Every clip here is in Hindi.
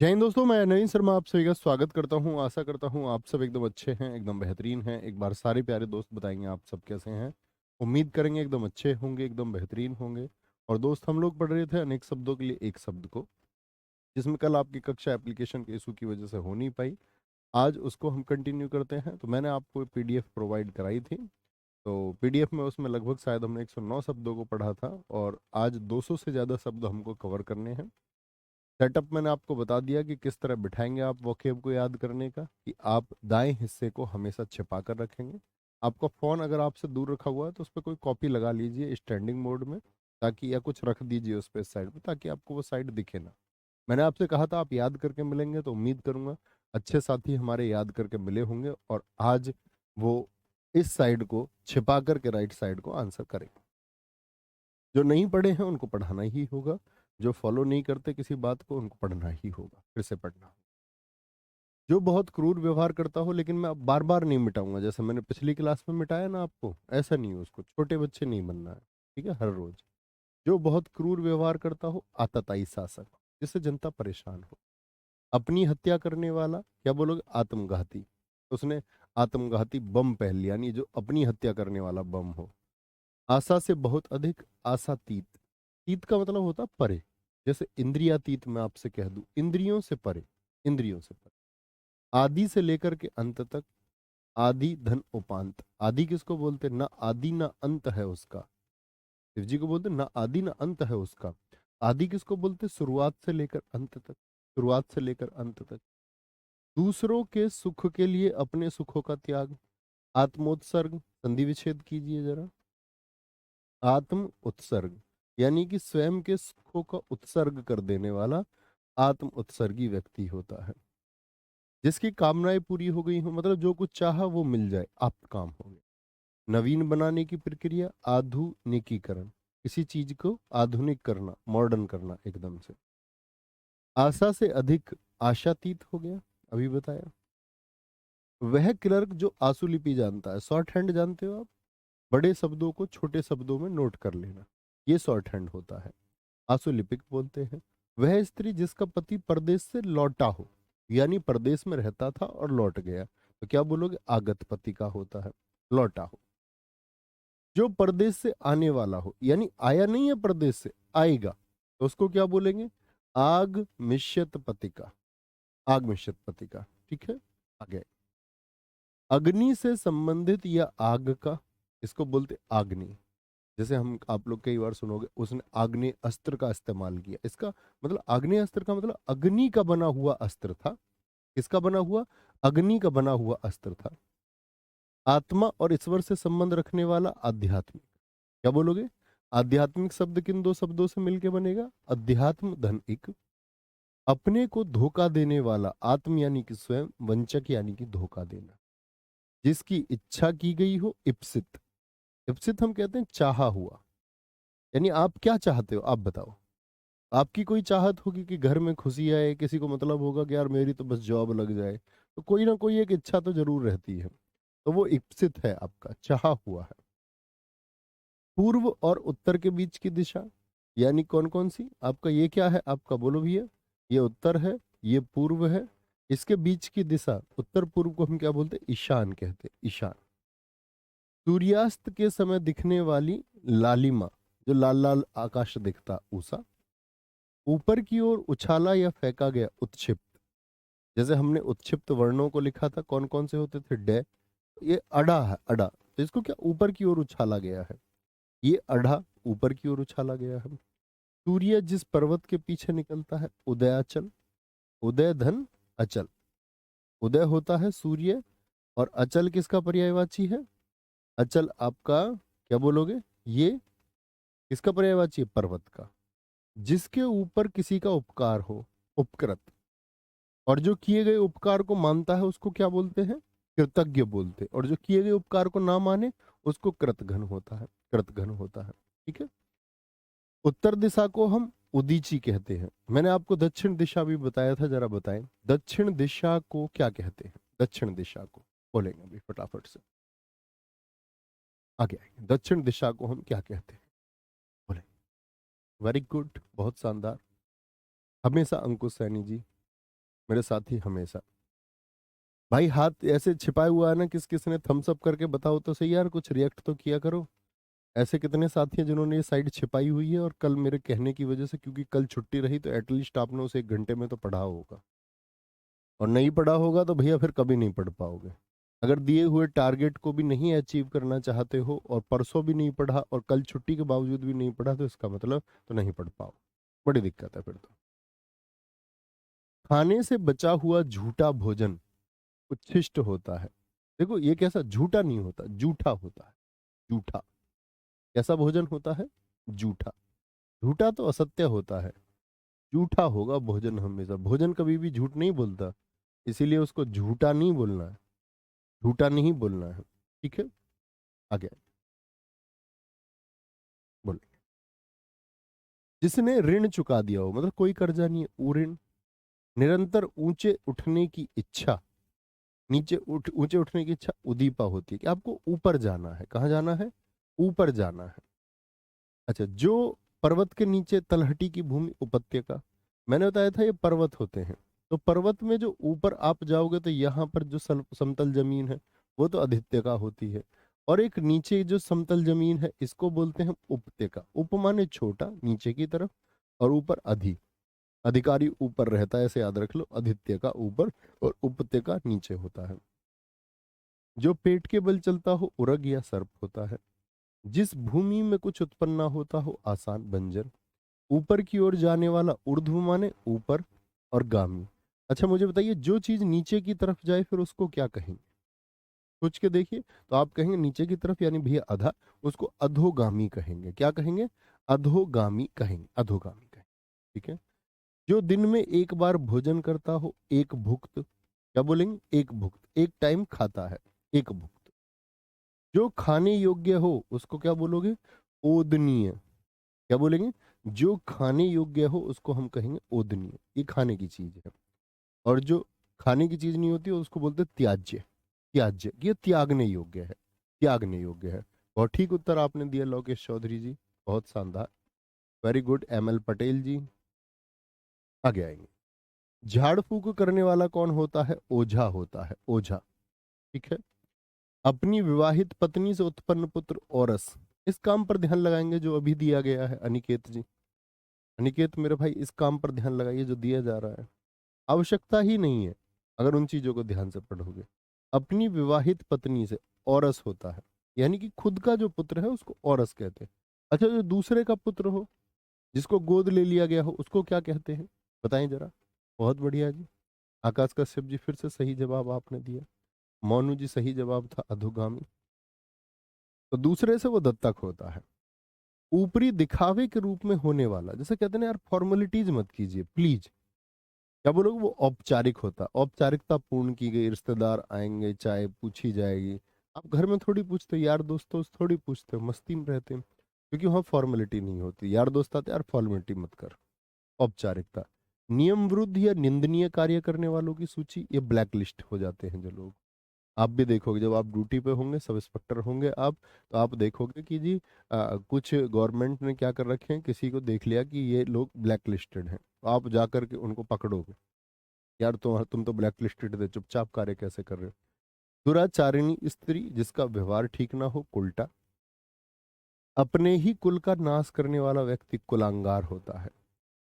जय हिंद दोस्तों, मैं नवीन शर्मा आप सभी का स्वागत करता हूं। आशा करता हूं आप सब एकदम अच्छे हैं, एकदम बेहतरीन हैं। एक बार सारे प्यारे दोस्त बताएंगे आप सब कैसे हैं। उम्मीद करेंगे एकदम अच्छे होंगे, एकदम बेहतरीन होंगे। और दोस्त, हम लोग पढ़ रहे थे अनेक शब्दों के लिए एक शब्द को, जिसमें कल आपकी कक्षा एप्लीकेशन के इशू की वजह से हो नहीं पाई। आज उसको हम कंटिन्यू करते हैं। तो मैंने आपको पीडीएफ प्रोवाइड कराई थी। तो पीडीएफ में उसमें लगभग शायद हमने 109 शब्दों को पढ़ा था, और आज 200 से ज़्यादा शब्द हमको कवर करने हैं। सेटअप मैंने आपको बता दिया कि किस तरह बिठाएंगे आप वोकेब को याद करने का, कि आप दाएं हिस्से को हमेशा छिपा कर रखेंगे। आपका फ़ोन अगर आपसे दूर रखा हुआ है तो उस पर कोई कॉपी लगा लीजिए स्टैंडिंग मोड में, ताकि, या कुछ रख दीजिए उस पर साइड पे, ताकि आपको वो साइड दिखे ना। मैंने आपसे कहा था आप याद करके मिलेंगे, तो उम्मीद करूंगा अच्छे साथी हमारे याद करके मिले होंगे, और आज वो इस साइड को छिपा करके राइट साइड को आंसर करेंगे। जो नहीं पढ़े हैं उनको पढ़ाना ही होगा, जो फॉलो नहीं करते किसी बात को उनको पढ़ना ही होगा, फिर से पढ़ना होगा। जो बहुत क्रूर व्यवहार करता हो, लेकिन मैं अब बार बार नहीं मिटाऊंगा, जैसे मैंने पिछली क्लास में मिटाया ना आपको, ऐसा नहीं हो, उसको छोटे बच्चे नहीं बनना है। ठीक है, हर रोज। जो बहुत क्रूर व्यवहार करता हो, आतताई शासक, जिससे जनता परेशान हो। अपनी हत्या करने वाला, क्या बोलोगे, आत्मघाती। उसने आत्मघाती बम पहन लिया, यानी जो अपनी हत्या करने वाला बम हो। आशा से बहुत अधिक, आशातीत। तीत का मतलब होता है परे। जैसे इंद्रियातीत मैं आपसे कह दूं, इंद्रियों से परे। इंद्रियों से परे। आदि से लेकर के अंत तक। आदि धन उपांत। आदि किसको बोलते हैं? ना आदि ना अंत है उसका। शिव जी को बोलते हैं ना आदि ना अंत है उसका। आदि किसको बोलते हैं? शुरुआत से लेकर अंत तक। शुरुआत से लेकर अंत तक। दूसरों के सुख के लिए अपने सुखों का त्याग। आत्मोत्सर्ग, संधि विच्छेद कीजिए जरा। आत्म उत्सर्ग, यानी कि स्वयं के सुखों का उत्सर्ग कर देने वाला आत्म उत्सर्गी व्यक्ति होता है। जिसकी कामनाएं पूरी हो गई हो, मतलब जो कुछ चाहा वो मिल जाए, आप काम हो गया। नवीन बनाने की प्रक्रिया, आधुनिकीकरण। किसी चीज को आधुनिक करना, मॉडर्न करना एकदम से। आशा से अधिक, आशातीत हो गया, अभी बताया। वह क्लर्क जो आशुलिपि जानता है, शॉर्ट हैंड जानते हो आप? बड़े शब्दों को छोटे शब्दों में नोट कर लेना, ये शॉर्ट हैंड होता है, आशुलिपिक बोलते हैं। वह स्त्री जिसका पति परदेश से लौटा हो, यानी परदेश में रहता था और लौट गया, तो क्या बोलोगे? आगत पति का होता है, लौटा हो। जो परदेश से आने वाला हो, यानी आया नहीं है परदेश से, आएगा, तो उसको क्या बोलेंगे? आग मिश्यत पति का। आग मिश्यत पति का। ठीक है, आगे। अग्नि से संबंधित या आग का, इसको बोलते आग्नि। जैसे हम, आप लोग कई बार सुनोगे, उसने आग्नेय अस्त्र का इस्तेमाल किया, इसका मतलब आग्नेय अस्त्र का मतलब अग्नि का बना हुआ अस्त्र था। किसका बना हुआ? अग्नि का बना हुआ अस्त्र था। आत्मा और ईश्वर से संबंध रखने वाला, आध्यात्मिक। क्या बोलोगे? आध्यात्मिक शब्द किन दो शब्दों से मिलकर बनेगा? अध्यात्म धन इक। अपने को धोखा देने वाला, आत्म यानी कि स्वयं, वंचक यानी कि धोखा देना। जिसकी इच्छा की गई हो, इप्सित। इप्सित हम कहते हैं चाहा हुआ, यानी आप क्या चाहते हो, आप बताओ। आपकी कोई चाहत होगी कि घर में खुशी आए, किसी को मतलब होगा कि यार मेरी तो बस जॉब लग जाए, तो कोई ना कोई एक इच्छा तो जरूर रहती है। तो वो इप्सित है, आपका चाहा हुआ है। पूर्व और उत्तर के बीच की दिशा, यानी कौन कौन सी? आपका ये क्या है, आपका बोलो भैया। ये उत्तर है, ये पूर्व है। इसके बीच की दिशा, उत्तर पूर्व को हम क्या बोलते हैं? ईशान कहते हैं, ईशान। सूर्यास्त के समय दिखने वाली लालिमा, जो लाल लाल आकाश दिखता, उषा। ऊपर की ओर उछाला या फेंका गया, उत्क्षिप्त। जैसे हमने उत्क्षिप्त वर्णों को लिखा था, कौन कौन से होते थे? डे। ये अड़ा है, अड़ा, तो इसको क्या ऊपर की ओर उछाला गया है, ये अड़ा ऊपर की ओर उछाला गया है। सूर्य जिस पर्वत के पीछे निकलता है, उदयाचल। उदय धन अचल। उदय होता है सूर्य, और अचल किसका पर्यायवाची है? अचल आपका, क्या बोलोगे? ये किसका पर्यायवाची है? पर्वत का। जिसके ऊपर किसी का उपकार हो, उपकृत। और जो किए गए उपकार को मानता है उसको क्या बोलते हैं? कृतज्ञ बोलते हैं। और जो किए गए उपकार को ना माने उसको कृतघ्न होता है, कृतघ्न होता है। ठीक है। उत्तर दिशा को हम उदीची कहते हैं। मैंने आपको दक्षिण दिशा भी बताया था, जरा बताएं दक्षिण दिशा को क्या कहते हैं? दक्षिण दिशा को बोलेंगे अभी फटाफट से, आगे आएंगे। दक्षिण दिशा को हम क्या कहते हैं? बोले। वेरी गुड, बहुत शानदार। हमेशा अंकुश सैनी जी। मेरे साथी हमेशा। भाई हाथ ऐसे छिपाए हुआ है ना, किस किस ने थम्स अप करके बताओ तो सही यार, कुछ रिएक्ट तो किया करो। ऐसे कितने साथी हैं जिन्होंने ये साइड छिपाई हुई है, और कल मेरे कहने की वजह से, क्योंकि कल छुट्टी रही, तो एटलीस्ट आपने उसे 1 घंटे में तो पढ़ा होगा। और नहीं पढ़ा होगा तो भैया फिर कभी नहीं पढ़ पाओगे। अगर दिए हुए टारगेट को भी नहीं अचीव करना चाहते हो, और परसों भी नहीं पढ़ा और कल छुट्टी के बावजूद भी नहीं पढ़ा, तो इसका मतलब तो नहीं पढ़ पाओ। बड़ी दिक्कत है फिर तो। खाने से बचा हुआ झूठा भोजन उच्छिष्ट होता है। देखो ये कैसा, झूठा नहीं होता, जूठा होता है। जूठा कैसा भोजन होता है? जूठा। झूठा तो असत्य होता है, जूठा होगा भोजन हमेशा। भोजन कभी भी झूठ नहीं बोलता, इसीलिए उसको झूठा नहीं बोलना है, झूठा नहीं बोलना है। ठीक है, आगे बोले। जिसने ऋण चुका दिया हो, मतलब कोई कर्जा नहीं है, वो ऋण। निरंतर ऊंचे उठने की इच्छा, ऊंचे उठने की इच्छा उदीपा होती है, कि आपको ऊपर जाना है। कहाँ जाना है? ऊपर जाना है। अच्छा, जो पर्वत के नीचे तलहटी की भूमि उपत्यका, मैंने बताया था ये पर्वत होते हैं। तो पर्वत में जो ऊपर आप जाओगे तो यहाँ पर जो समतल जमीन है वो तो अधित्यका होती है। और एक नीचे जो समतल जमीन है इसको बोलते हैं उपत्यका। उप माने छोटा, नीचे की तरफ, और ऊपर अधि, अधिकारी ऊपर रहता है, ऐसे याद रख लो। अधित्यका ऊपर और उपत्यका नीचे होता है। जो पेट के बल चलता हो उरग या सर्प होता है। जिस भूमि में कुछ उत्पन्न ना होता हो आसान बंजर। ऊपर की ओर जाने वाला, ऊर्ध्व माने ऊपर और गामी। अच्छा मुझे बताइए, जो चीज नीचे की तरफ जाए फिर उसको क्या कहेंगे? सोच के देखिए। तो आप कहेंगे नीचे की तरफ यानी भैया अधा, उसको अधोगामी कहेंगे। क्या कहेंगे? अधोगामी कहेंगे, अधोगामी कहेंगे। ठीक है। जो दिन में एक बार भोजन करता हो एक भुक्त, क्या बोलेंगे? एक भुक्त, एक टाइम खाता है, एक भुक्त। जो खाने योग्य हो उसको क्या बोलोगे? ओदनीय। क्या बोलेंगे? जो खाने योग्य हो उसको हम कहेंगे ओदनीय, ये खाने की चीज है। और जो खाने की चीज नहीं होती उसको बोलते हैं त्याज्य। त्याज्य, ये त्यागने योग्य है, त्यागने योग्य है। बहुत ठीक उत्तर आपने दिया लोकेश चौधरी जी, बहुत शानदार। वेरी गुड ML पटेल जी। आगे आएंगे। झाड़ फूक करने वाला कौन होता है? ओझा होता है, ओझा। ठीक है। अपनी विवाहित पत्नी से उत्पन्न पुत्र औरस, इस काम पर ध्यान लगाएंगे जो अभी दिया गया है अनिकेत जी। अनिकेत मेरे भाई, इस काम पर ध्यान लगाइए जो दिया जा रहा है। आवश्यकता ही नहीं है अगर उन चीजों को ध्यान से पढ़ोगे। अपनी विवाहित पत्नी से औरस होता है, यानी कि खुद का जो पुत्र है उसको औरस कहते हैं। अच्छा, जो दूसरे का पुत्र हो, जिसको गोद ले लिया गया हो, उसको क्या कहते हैं? बताएं जरा। बहुत बढ़िया जी। आकाश कश्यप जी फिर से सही जवाब आपने दिया। मोनू जी सही जवाब था अधोगामी। तो दूसरे से वो दत्तक होता है। ऊपरी दिखावे के रूप में होने वाला, जैसे कहते हैं ना यार, फॉर्मेलिटीज मत कीजिए प्लीज। क्या बोलोगे? वो औपचारिक होता, औपचारिकता पूर्ण की गई, रिश्तेदार आएंगे, चाय पूछी जाएगी। आप घर में थोड़ी पूछते हो, यार दोस्तों से थोड़ी पूछते हो, मस्ती में रहते हैं, क्योंकि वहाँ फॉर्मेलिटी नहीं होती। यार दोस्त आते यार, फॉर्मेलिटी मत कर। औपचारिकता। नियम विरुद्ध या निंदनीय कार्य करने वालों की सूची, ये ब्लैक लिस्ट हो जाते हैं जो लोग। आप भी देखोगे जब आप ड्यूटी पे होंगे, सब इंस्पेक्टर होंगे आप, तो आप देखोगे कि जी कुछ गवर्नमेंट ने क्या कर रखे हैं, किसी को देख लिया कि ये लोग ब्लैक लिस्टेड हैं, तो आप जा करके उनको पकड़ोगे। यार तुम तो ब्लैक लिस्टेड थे, चुपचाप कार्य कैसे कर रहे हो? दुराचारिणी स्त्री, जिसका व्यवहार ठीक ना हो, उल्टा। अपने ही कुल का नाश करने वाला व्यक्ति कुलांगार होता है।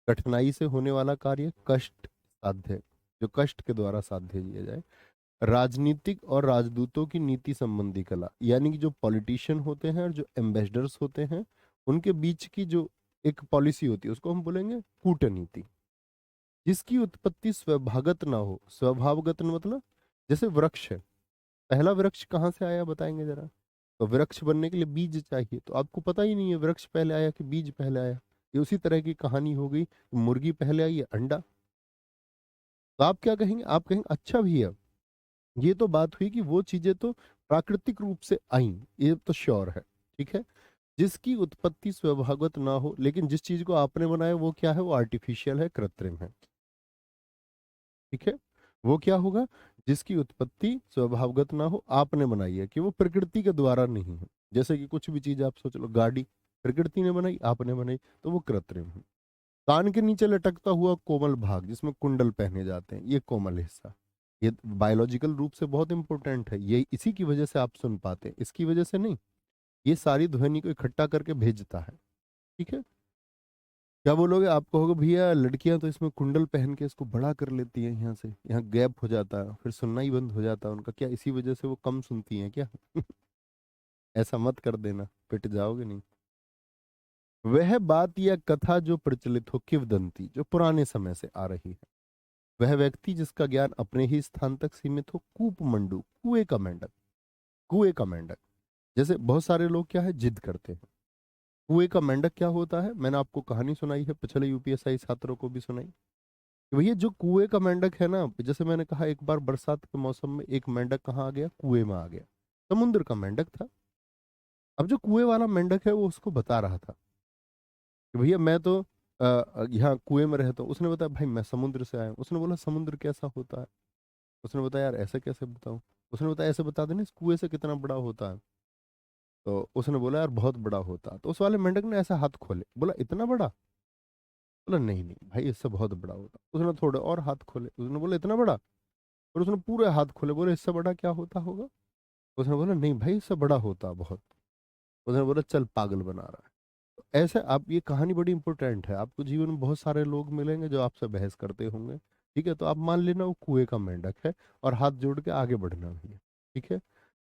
कठिनाई से होने वाला कार्य कष्ट साध्य, जो कष्ट के द्वारा साध्य किया जाए। राजनीतिक और राजदूतों की नीति संबंधी कला, यानी कि जो पॉलिटिशियन होते हैं और जो एम्बेसडर्स होते हैं, उनके बीच की जो एक पॉलिसी होती है उसको हम बोलेंगे कूटनीति। जिसकी उत्पत्ति स्वभागत ना हो, स्वभावगत मतलब जैसे वृक्ष है, पहला वृक्ष कहाँ से आया बताएंगे जरा? तो वृक्ष बनने के लिए बीज चाहिए, तो आपको पता ही नहीं है वृक्ष पहले आया कि बीज पहले आया। ये उसी तरह की कहानी हो गई, मुर्गी पहले आई या अंडा। तो आप क्या कहेंगे? आप कहेंगे अच्छा भैया, ये तो बात हुई कि वो चीजें तो प्राकृतिक रूप से आई, ये तो श्योर है। ठीक है। जिसकी उत्पत्ति स्वभावगत ना हो, लेकिन जिस चीज को आपने बनाया वो क्या है? वो आर्टिफिशियल है, कृत्रिम है। ठीक है। वो क्या होगा? जिसकी उत्पत्ति स्वभावगत ना हो, आपने बनाई है, कि वो प्रकृति के द्वारा नहीं है। जैसे कि कुछ भी चीज आप सोच लो, गाड़ी प्रकृति ने बनाई, आपने बनाई, तो वो कृत्रिम है। कान के नीचे लटकता हुआ कोमल भाग जिसमें कुंडल पहने जाते हैं, ये कोमल हिस्सा, ये बायोलॉजिकल रूप से बहुत इंपॉर्टेंट है। ये इसी की वजह से आप सुन पाते हैं, इसकी वजह से नहीं। ये सारी ध्वनि को इकट्ठा करके भेजता है। ठीक है। क्या बोलोगे? आप कहोगे भैया लड़कियां तो इसमें कुंडल पहन के इसको बड़ा कर लेती हैं, यहाँ से यहाँ गैप हो जाता है, फिर सुनना ही बंद हो जाता है उनका, क्या इसी वजह से वो कम सुनती हैं क्या? ऐसा मत कर देना, पिट जाओगे नहीं। वह बात या कथा जो प्रचलित हो, किंवदंती जो पुराने समय से आ रही है, वह व्यक्ति जिसका ज्ञान अपने ही स्थान तक सीमित हो, कूप मंडू, कुएं का मेंढक। कुएं का मेंढक, जैसे बहुत सारे लोग क्या है जिद करते हैं। कुएं का मेंढक क्या होता है? मैंने आपको कहानी सुनाई है, पिछले यूपीएसआई छात्रों को भी सुनाई कि भैया जो कुएं का मेंढक है ना, जैसे मैंने कहा एक बार बरसात के मौसम में एक मेंढक कहाँ आ गया? कुएं में आ गया। समुद्र का मेंढक था। अब जो कुएं वाला मेंढक है वो उसको बता रहा था कि भैया मैं तो यहाँ कुएं में रहता हूँ। उसने बताया भाई मैं समुद्र से आया हूँ। उसने बोला समुद्र कैसा होता है? उसने बताया यार ऐसे कैसे बताऊं? उसने बताया ऐसे बता देना, इस कुएं से कितना बड़ा होता है? तो उसने बोला यार बहुत बड़ा होता है। तो उस वाले मेंढक ने ऐसा हाथ खोले, बोला इतना बड़ा? बोला नहीं नहीं भाई इससे बहुत बड़ा होता। उसने थोड़े और हाथ खोले, उसने बोला इतना बड़ा? और उसने पूरे हाथ खोले, बोले इससे बड़ा क्या होता होगा? उसने बोला नहीं भाई इससे बड़ा होता बहुत। उसने बोला चल पागल बना रहा है। तो ऐसे आप, ये कहानी बड़ी इंपॉर्टेंट है। आपको जीवन में बहुत सारे लोग मिलेंगे जो आपसे बहस करते होंगे। ठीक है, तो आप मान लेना वो कुएं का मेंढक है और हाथ जोड़ के आगे बढ़ना भी है। ठीक है।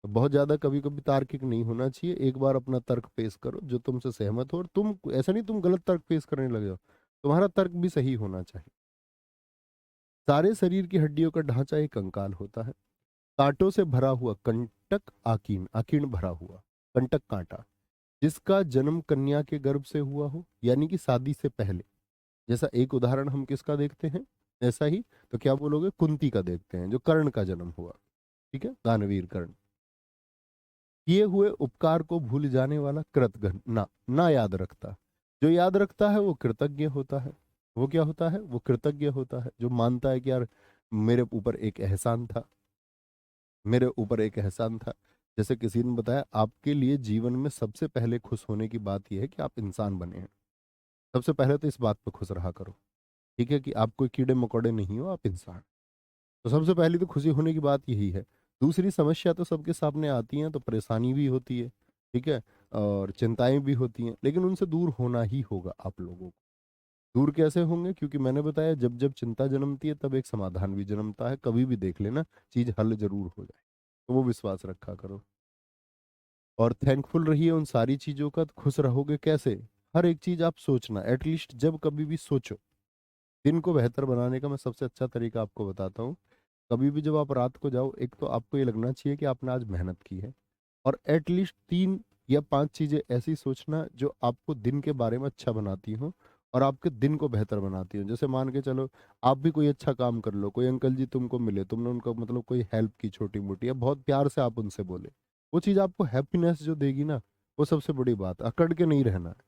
तो बहुत ज्यादा कभी कभी तार्किक नहीं होना चाहिए। एक बार अपना तर्क पेश करो जो तुमसे सहमत हो, और तुम ऐसा नहीं तुम गलत तर्क पेश करने लगे हो, तुम्हारा तर्क भी सही होना चाहिए। सारे शरीर की हड्डियों का ढांचा एक कंकाल होता है। कांटों से भरा हुआ कंटक आकीर्ण, आकीर्ण भरा हुआ कंटक कांटा, जिसका जन्म कन्या के गर्भ से हुआ हो, यानी कि शादी से पहले। जैसा एक उदाहरण हम किसका देखते हैं, ऐसा ही तो क्या बोलोगे, कुंती का देखते हैं, जो कर्ण का जन्म हुआ। ठीक है, दानवीर कर्ण। किए हुए उपकार को भूल जाने वाला कृतघ्न, ना ना याद रखता। जो याद रखता है वो कृतज्ञ होता है। वो क्या होता है? वो कृतज्ञ होता है, जो मानता है कि यार मेरे ऊपर एक एहसान था, मेरे ऊपर एक एहसान था। जैसे किसी ने बताया आपके लिए जीवन में सबसे पहले खुश होने की बात यह है कि आप इंसान बने हैं। सबसे पहले तो इस बात पर खुश रहा करो। ठीक है, कि आप कोई कीड़े मकोड़े नहीं हो, आप इंसान। तो सबसे पहली तो खुशी होने की बात यही है। दूसरी, समस्या तो सबके सामने आती हैं, तो परेशानी भी होती है। ठीक है। और चिंताएं भी होती हैं, लेकिन उनसे दूर होना ही होगा आप लोगों को। दूर कैसे होंगे? क्योंकि मैंने बताया जब जब चिंता जन्मती है तब एक समाधान भी जन्मता है। कभी भी देख लेना, चीज हल जरूर हो जाए। तो वो विश्वास रखा करो और थैंकफुल रहिए उन सारी चीजों का। तो खुश रहोगे कैसे? हर एक चीज आप सोचना, एटलीस्ट जब कभी भी सोचो। दिन को बेहतर बनाने का मैं सबसे अच्छा तरीका आपको बताता हूँ। कभी भी जब आप रात को जाओ, एक तो आपको ये लगना चाहिए कि आपने आज मेहनत की है, और एटलीस्ट 3 या 5 चीजें ऐसी सोचना जो आपको दिन के बारे में अच्छा बनाती हो और आपके दिन को बेहतर बनाती हो। जैसे मान के चलो, आप भी कोई अच्छा काम कर लो, कोई अंकल जी तुमको मिले, तुमने उनको मतलब कोई हेल्प की छोटी मोटी, या बहुत प्यार से आप उनसे बोले, वो चीज़ आपको हैप्पीनेस जो देगी ना, वो सबसे बड़ी बात। अकड़ के नहीं रहना है।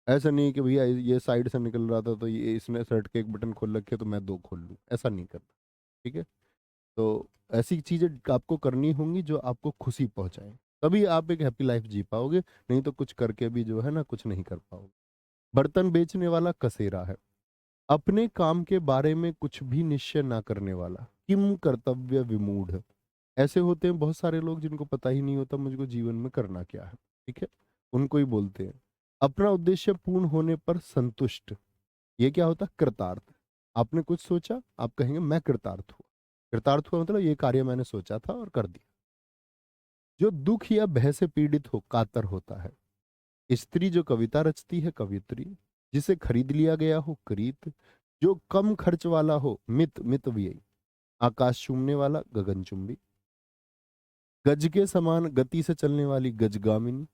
ऐसा नहीं कि भैया ये साइड से निकल रहा था तो ये इसने शर्ट के एक बटन खोल रखे तो मैं दो खोल लूँ, ऐसा नहीं करना। ठीक है। तो ऐसी चीजें आपको करनी होंगी जो आपको खुशी पहुंचाए, तभी आप एक हैप्पी लाइफ जी पाओगे। नहीं तो कुछ करके भी जो है ना कुछ नहीं कर पाओगे। बर्तन बेचने वाला कसेरा है। अपने काम के बारे में कुछ भी निश्चय ना करने वाला, किम कर्तव्य विमूढ़। ऐसे होते हैं बहुत सारे लोग जिनको पता ही नहीं होता मुझको जीवन में करना क्या है। ठीक है। उनको ही बोलते हैं। अपना उद्देश्य पूर्ण होने पर संतुष्ट। ये क्या होता है? कृतार्थ। आपने कुछ सोचा, आप कहेंगे मैं कृतार्थ हुआ। कृतार्थ हुआ मतलब ये कार्य मैंने सोचा था और कर दिया। जो दुख या भय से पीड़ित हो, कातर होता है। स्त्री जो कविता रचती है, कवित्री। जिसे खरीद लिया गया हो, करीत। जो कम खर्च वाला हो, मित मित व्ययी। आकाश चूमने वाला, गगनचुंबी। गज के समान गति से चलने वाली, गजगामिनी।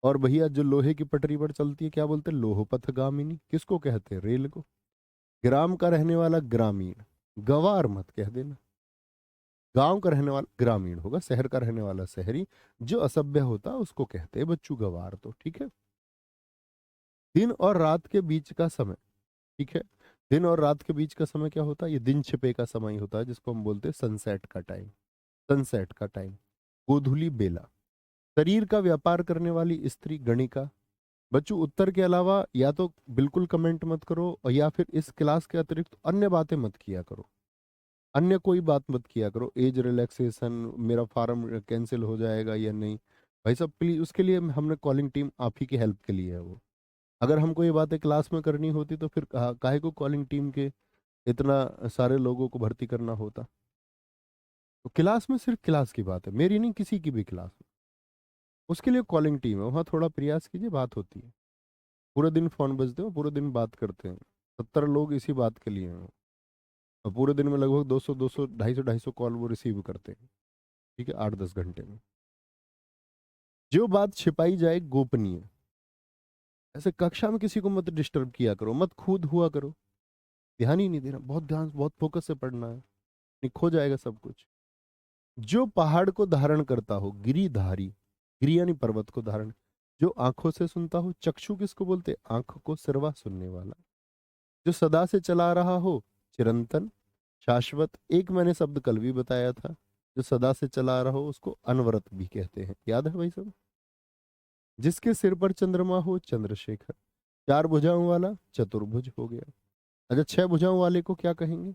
और भैया जो लोहे की पटरी पर चलती है, क्या बोलते हैं? लोहपथगामिनी। किसको कहते हैं? रेल को। ग्राम का रहने वाला, ग्रामीण। गवार मत कह देना। गांव का रहने वाला ग्रामीण होगा, शहर का रहने वाला शहरी। जो असभ्य होता है उसको कहते हैं बच्चू गवार। तो ठीक है। दिन और रात के बीच का समय। ठीक है। दिन और रात के बीच का समय क्या होता है? ये दिन छिपे का समय ही होता है, जिसको हम बोलते हैं सनसेट का टाइम। सनसेट का टाइम। गोधूली बेला। शरीर का व्यापार करने वाली स्त्री, गणिका। बच्चों उत्तर के अलावा या तो बिल्कुल कमेंट मत करो, और या फिर इस क्लास के अतिरिक्त अन्य बातें मत किया करो। अन्य कोई बात मत किया करो, एज रिलैक्सेशन, मेरा फार्म कैंसिल हो जाएगा या नहीं। भाई साहब प्लीज, उसके लिए हमने कॉलिंग टीम आप ही की हेल्प के लिए है वो। अगर हमको ये बातें क्लास में करनी होती तो फिर काहे को कॉलिंग टीम के इतना सारे लोगों को भर्ती करना होता। तो क्लास में सिर्फ क्लास की बात है, मेरी नहीं, किसी की भी क्लास में। उसके लिए कॉलिंग टीम है, वहाँ थोड़ा प्रयास कीजिए, बात होती है। पूरे दिन फोन बजते हो, पूरे दिन बात करते हैं। 70 लोग इसी बात के लिए हैं। और पूरे दिन में लगभग 200 200 250 कॉल वो रिसीव करते हैं। ठीक है, 8-10 घंटे में। जो बात छिपाई जाए गोपनीय, ऐसे कक्षा में किसी को मत डिस्टर्ब किया करो, मत खुद हुआ करो। ध्यान ही नहीं देना, बहुत ध्यान बहुत फोकस से पढ़ना है, नहीं खो जाएगा सब कुछ। जो पहाड़ को धारण करता हो, गिरिधारी, गिरि यानी पर्वत को धारण, जो आंखों से सुनता हो, चक्षु किसको बोलते, आंख को, सिरवा सुनने वाला, जो सदा से चला रहा हो, चिरंतन, शाश्वत, एक मैंने शब्द कल भी बताया था, जो सदा से चला रहा हो उसको अनवरत भी कहते हैं, याद है भाई सब। जिसके सिर पर चंद्रमा हो, चंद्रशेखर, चार भुजाओं वाला, चतुर्भुज हो गया। अच्छा, 6 भुजाओं वाले को क्या कहेंगे,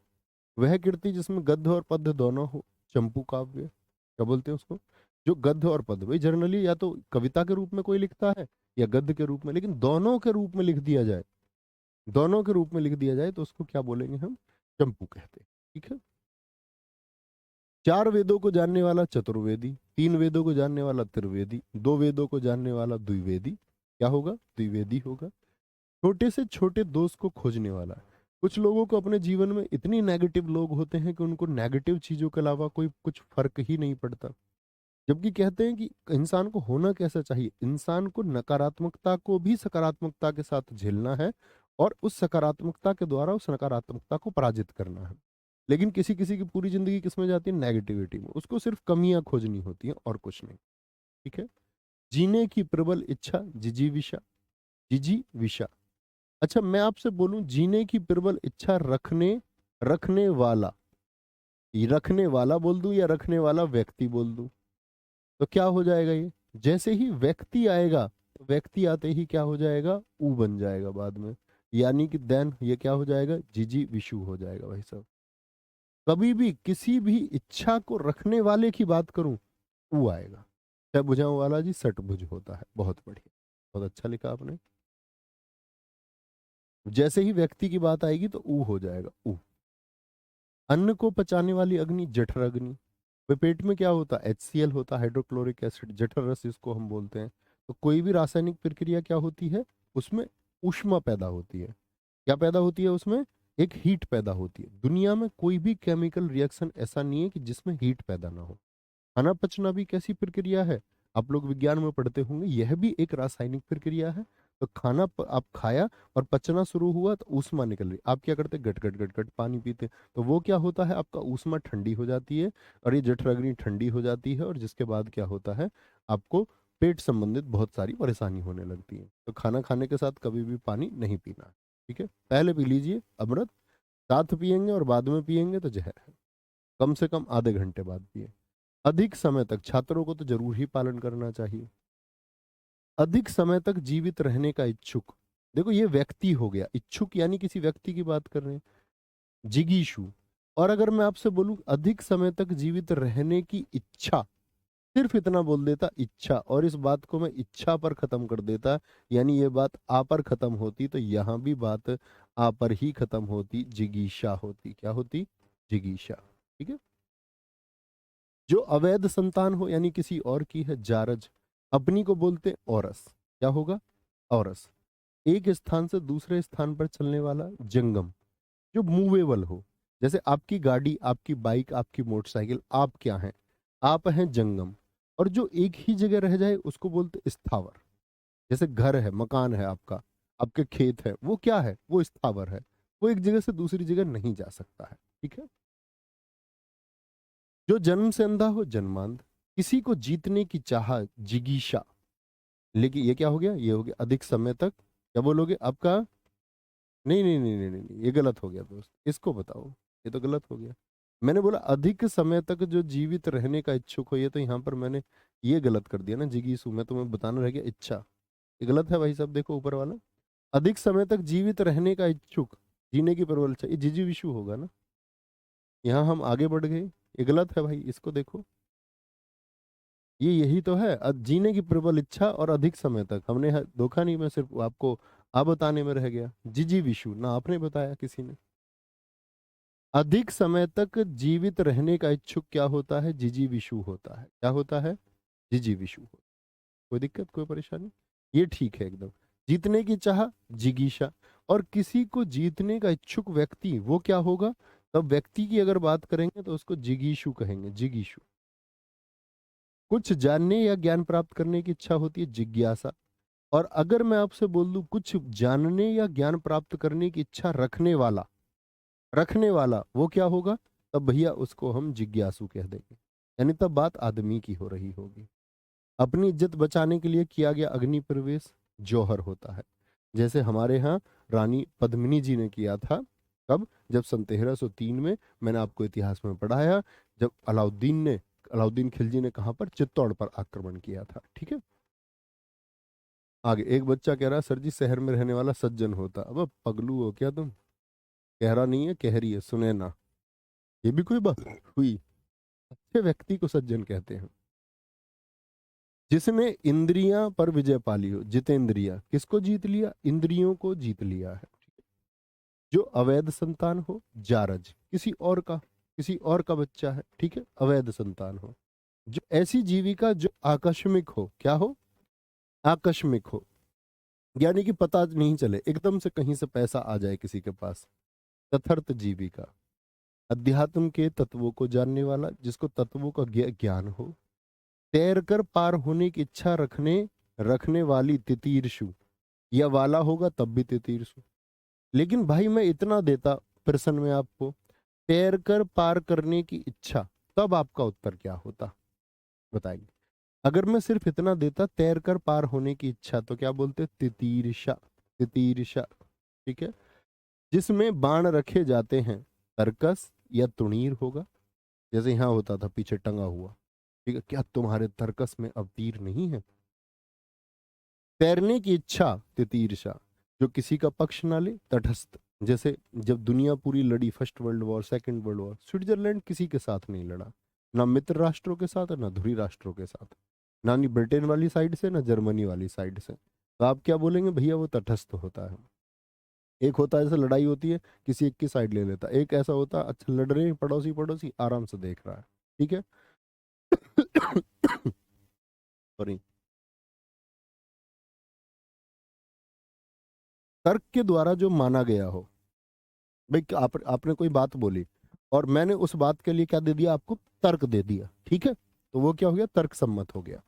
वह कीर्ति जिसमें गद्य और पद्य दोनों हो, चंपू काव्य, क्या बोलते हैं उसको, जो गद्य और पद्य, भाई जनरली या तो कविता के रूप में कोई लिखता है या गद्य के रूप में, लेकिन दोनों के रूप में लिख दिया जाए, दोनों के रूप में लिख दिया जाए तो उसको क्या बोलेंगे हम, चंपू कहते हैं। ठीक है। 4 वेदों को जानने वाला चतुर्वेदी, 3 वेदों को जानने वाला त्रिवेदी, 2 वेदों को जानने वाला द्विवेदी, क्या होगा, द्विवेदी होगा। छोटे से छोटे दोस्त को खोजने वाला। कुछ लोगों को अपने जीवन में इतनी नेगेटिव लोग होते हैं कि उनको नेगेटिव चीजों के अलावा कोई कुछ फर्क ही नहीं पड़ता। जबकि कहते हैं कि इंसान को होना कैसा चाहिए, इंसान को नकारात्मकता को भी सकारात्मकता के साथ झेलना है, और उस सकारात्मकता के द्वारा उस नकारात्मकता को पराजित करना है। लेकिन किसी किसी की पूरी जिंदगी किसमें जाती है, नेगेटिविटी में, उसको सिर्फ कमियां खोजनी होती हैं और कुछ नहीं। ठीक है। जीने की प्रबल इच्छा, जिजीविषा, जिजीविषा। अच्छा, मैं आपसे बोलूं, जीने की प्रबल इच्छा रखने, रखने वाला, ये रखने वाला बोल दूं या रखने वाला व्यक्ति बोल दूं, तो क्या हो जाएगा ये, जैसे ही व्यक्ति आएगा तो व्यक्ति आते ही क्या हो जाएगा, ऊ बन जाएगा बाद में, यानी कि देन ये क्या हो जाएगा, जीजी विशु हो जाएगा भाई साहब। कभी भी किसी भी इच्छा को रखने वाले की बात करूं, ऊ आएगा। छह भुजाओं वाला जी सटभुज होता है, बहुत बढ़िया, बहुत अच्छा लिखा आपने। जैसे ही व्यक्ति की बात आएगी तो ऊ हो जाएगा, ऊ। अन्न को पचाने वाली अग्नि, जठर अग्नि। वे पेट में क्या होता है, HCl होता है, हाइड्रोक्लोरिक एसिड, जठर रस इसको हम बोलते हैं। तो कोई भी रासायनिक प्रक्रिया क्या होती है, उसमें ऊष्मा पैदा होती है। क्या पैदा होती है उसमें, एक हीट पैदा होती है। दुनिया में कोई भी केमिकल रिएक्शन ऐसा नहीं है कि जिसमें हीट पैदा ना हो। खाना पचना भी कैसी प्रक्रिया है, आप लोग विज्ञान में पढ़ते होंगे, यह भी एक रासायनिक प्रक्रिया है। तो आप खाया और पचना शुरू हुआ तो ऊष्मा निकल रही, आप क्या करते, गट गट गट गट पानी पीते, तो वो क्या होता है, आपका ऊष्मा ठंडी हो जाती है, और ये जठराग्नि ठंडी हो जाती है, और जिसके बाद क्या होता है, आपको पेट संबंधित बहुत सारी परेशानी होने लगती है। तो खाना खाने के साथ कभी भी पानी नहीं पीना है। ठीक है, पहले पी लीजिए अमृत, साथ पिएंगे और बाद में पिएंगे तो जहर है। कम से कम आधे घंटे बाद पिए। अधिक समय तक, छात्रों को तो जरूर ही पालन करना चाहिए। अधिक समय तक जीवित रहने का इच्छुक, देखो ये व्यक्ति हो गया, इच्छुक यानी किसी व्यक्ति की बात कर रहे हैं। जिगीषु, और अगर मैं आपसे बोलूं अधिक समय तक जीवित रहने की इच्छा, सिर्फ इतना बोल देता इच्छा, और इस बात को मैं इच्छा पर खत्म कर देता, यानी ये बात आ पर खत्म होती, तो यहां भी बात आ पर ही खत्म होती, जिगीषा होती, क्या होती, जिगीषा। ठीक है। जो अवैध संतान हो यानी किसी और की है, जारज, अपनी को बोलते औरस, क्या होगा, औरस। एक स्थान से दूसरे स्थान पर चलने वाला, जंगम, जो मूवेबल हो, जैसे आपकी गाड़ी, आपकी बाइक, आपकी मोटरसाइकिल, आप क्या हैं, आप हैं जंगम। और जो एक ही जगह रह जाए उसको बोलते स्थावर, जैसे घर है, मकान है आपका, आपके खेत है, वो क्या है, वो स्थावर है, वो एक जगह से दूसरी जगह नहीं जा सकता है। ठीक है। जो जन्म से अंधा हो, जन्मांध, किसी को जीतने की चाह, जिगीषा। लेकिन ये क्या हो गया, ये हो गया अधिक समय तक, क्या बोलोगे आपका, नहीं नहीं नहीं नहीं नहीं नहीं, ये गलत हो गया दोस्त, इसको बताओ, ये तो गलत हो गया। मैंने बोला अधिक समय तक जो जीवित रहने का इच्छुक हो, ये तो यहाँ पर मैंने ये गलत कर दिया ना, जिगीसु, मैं तुम्हें बताना रह गया इच्छा। ये गलत है भाई साहब, देखो ऊपर वाला। अधिक समय तक जीवित रहने का इच्छुक, जीने की प्रबल इच्छा, ये जिजीविषु होगा ना। यहाँ हम आगे बढ़ गए, ये गलत है भाई, इसको देखो। ये यही तो है, जीने की प्रबल इच्छा और अधिक समय तक। हमने धोखा नहीं, मैं सिर्फ आपको आ बताने में रह गया। जिजीविषु ना आपने बताया किसी ने। अधिक समय तक जीवित रहने का इच्छुक क्या होता है? जिजीविषु होता है। क्या होता है? जिजीविषु। कोई दिक्कत, कोई परेशानी? ये ठीक है एकदम। जीतने की चाह, जिगीषा। और किसी को जीतने का इच्छुक व्यक्ति वो क्या होगा? तब व्यक्ति की अगर बात करेंगे तो उसको जिगीषु कहेंगे, जिगीषु। कुछ जानने या ज्ञान प्राप्त करने की इच्छा होती है, जिज्ञासा। और अगर मैं आपसे बोल दूं कुछ जानने या ज्ञान प्राप्त करने की इच्छा रखने वाला, रखने वाला वो क्या होगा? तब भैया उसको हम जिज्ञासु कह देंगे। यानी तब बात आदमी की हो रही होगी। अपनी इज्जत बचाने के लिए किया गया अग्नि प्रवेश जौहर होता है। जैसे हमारे यहाँ रानी पद्मिनी जी ने किया था। कब? जब सन 1303 में, मैंने आपको इतिहास में पढ़ाया, जब अलाउद्दीन खिलजी ने कहाँ पर? चित्तौड़ पर आक्रमण किया था। ठीक है। आगे एक बच्चा कह रहा है, सर जी शहर में रहने वाला सज्जन होता। अब पगलू हो क्या तुम? कह रहा नहीं है, कह रही है, सुने ना। ये भी कोई बात हुई? अच्छे व्यक्ति को सज्जन कहते हैं। जिसने इंद्रियां पर विजय पाली हो, जितेंद्रिया। किसको जीत लिया? इंद्रियों को जीत लिया है। जो अवैध संतान हो, जारज, किसी और का बच्चा है, ठीक है, अवैध संतान हो। जो ऐसी जीविका जो आकस्मिक हो, क्या हो? आकस्मिक हो, यानी कि पता नहीं चले, एकदम से कहीं से पैसा आ जाए किसी के पास। तथर्थ जीविका। अध्यात्म के तत्वों को जानने वाला, जिसको तत्वों का ज्ञान हो। तैरकर पार होने की इच्छा रखने रखने वाली, तितीर्षु। या वाला होगा तब भी तितीर्षु। लेकिन भाई मैं इतना देता प्रश्न में आपको, तैरकर पार करने की इच्छा, तब आपका उत्तर क्या होता? बताइए। अगर मैं सिर्फ इतना देता, तैरकर पार होने की इच्छा, तो क्या बोलते? तितीर्षा। तितीर्षा। ठीक है। जिसमें बाण रखे जाते हैं, तरकस या तुणीर होगा। जैसे यहाँ होता था पीछे टंगा हुआ। ठीक है, क्या तुम्हारे तरकस में अब तीर नहीं है? तैरने की इच्छा, तितीर्षा। जो किसी का पक्ष ना ले, तटस्थ। जैसे जब दुनिया पूरी लड़ी, first world war, second world war, Switzerland किसी के साथ नहीं लड़ा। ना मित्र राष्ट्रों के साथ, ना धुरी राष्ट्रों के साथ। ना नहीं ब्रिटेन वाली साइड से, ना जर्मनी वाली साइड से। तो आप क्या बोलेंगे? भैया वो तटस्थ होता है। एक होता है जैसे लड़ाई होती है, किसी एक की साइड ले लेता। एक ऐसा होता है, अच्छा लड़ रहे हैं, पड़ोसी पड़ोसी आराम से देख रहा है। ठीक है। सॉरी। तर्क के द्वारा जो माना गया हो। भाई आपने कोई बात बोली और मैंने उस बात के लिए क्या दे दिया आपको? तर्क दे दिया। ठीक है, तो वो क्या हो गया? तर्क सम्मत हो गया।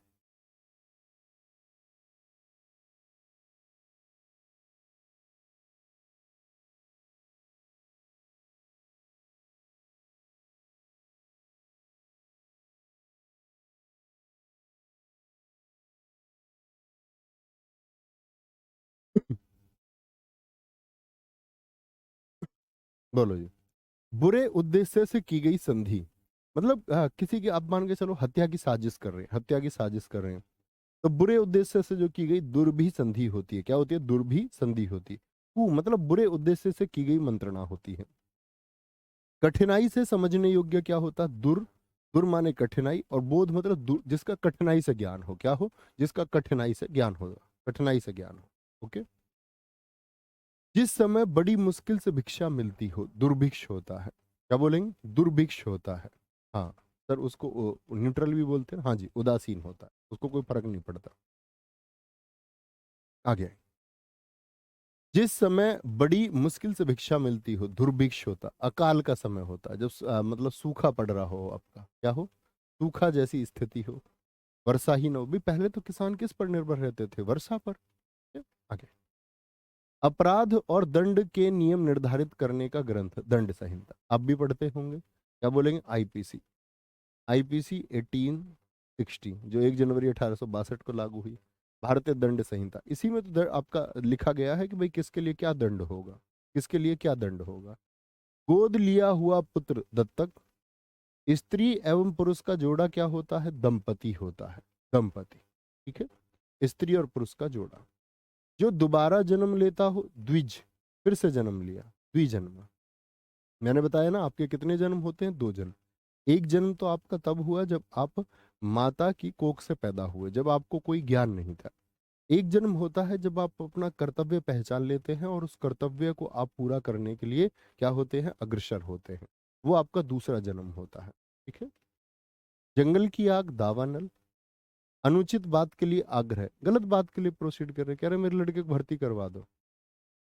बोलो जी। बुरे उद्देश्य से की गई संधि, मतलब किसी की, आप मान के चलो हत्या की साजिश कर रहे हैं, हत्या की साजिश कर रहे हैं, तो बुरे उद्देश्य से जो की गई दुर्भी संधि होती है। क्या होती है? दुर्भी संधि होती है। मतलब बुरे उद्देश्य से की गई मंत्रणा होती है। कठिनाई से समझने योग्य क्या होता है? दुर माने कठिनाई, और बोध मतलब जिसका कठिनाई से ज्ञान हो। क्या हो? जिसका कठिनाई से ज्ञान होगा, कठिनाई से ज्ञान हो। ओके। जिस समय बड़ी मुश्किल से भिक्षा मिलती हो, दुर्भिक्ष होता है। क्या बोलेंगे? दुर्भिक्ष होता है। हाँ सर, उसको न्यूट्रल भी बोलते हैं। हाँ जी, उदासीन होता है, उसको कोई फर्क नहीं पड़ता। आगे। जिस समय बड़ी मुश्किल से भिक्षा मिलती हो, दुर्भिक्ष होता। अकाल का समय होता है, जब मतलब सूखा पड़ रहा हो आपका। क्या हो? सूखा जैसी स्थिति हो, वर्षा ही न हो। भी पहले तो किसान किस पर निर्भर रहते थे? वर्षा पर। आगे। अपराध और दंड के नियम निर्धारित करने का ग्रंथ, दंड संहिता। आप भी पढ़ते होंगे। क्या बोलेंगे? आईपीसी। आईपीसी 1860, जो 1 जनवरी 1862 को लागू हुई। भारतीय दंड संहिता। इसी में तो आपका लिखा गया है कि भाई किसके लिए क्या दंड होगा, किसके लिए क्या दंड होगा। गोद लिया हुआ पुत्र दत्तक। स्त्री एवं पुरुष का जोड़ा क्या होता है? दंपति होता है। दंपति। ठीक है, स्त्री और पुरुष का जोड़ा। जो दोबारा जन्म लेता हो द्विज, फिर से जन्म लिया, द्विजन्म। मैंने बताया ना आपके कितने जन्म होते हैं, 2 जन्म। एक जन्म तो आपका तब हुआ जब आप माता की कोख से पैदा हुए, जब आपको कोई ज्ञान नहीं था। एक जन्म होता है जब आप अपना कर्तव्य पहचान लेते हैं और उस कर्तव्य को आप पूरा करने के लिए क्या होते हैं, अग्रसर होते हैं। वो आपका दूसरा जन्म होता है। ठीक है। जंगल की आग दावानल, अनुचित बात के लिए आग्रह, गलत बात के लिए प्रोसीड कर रहे, कह रहे मेरे लड़के को भर्ती करवा दो।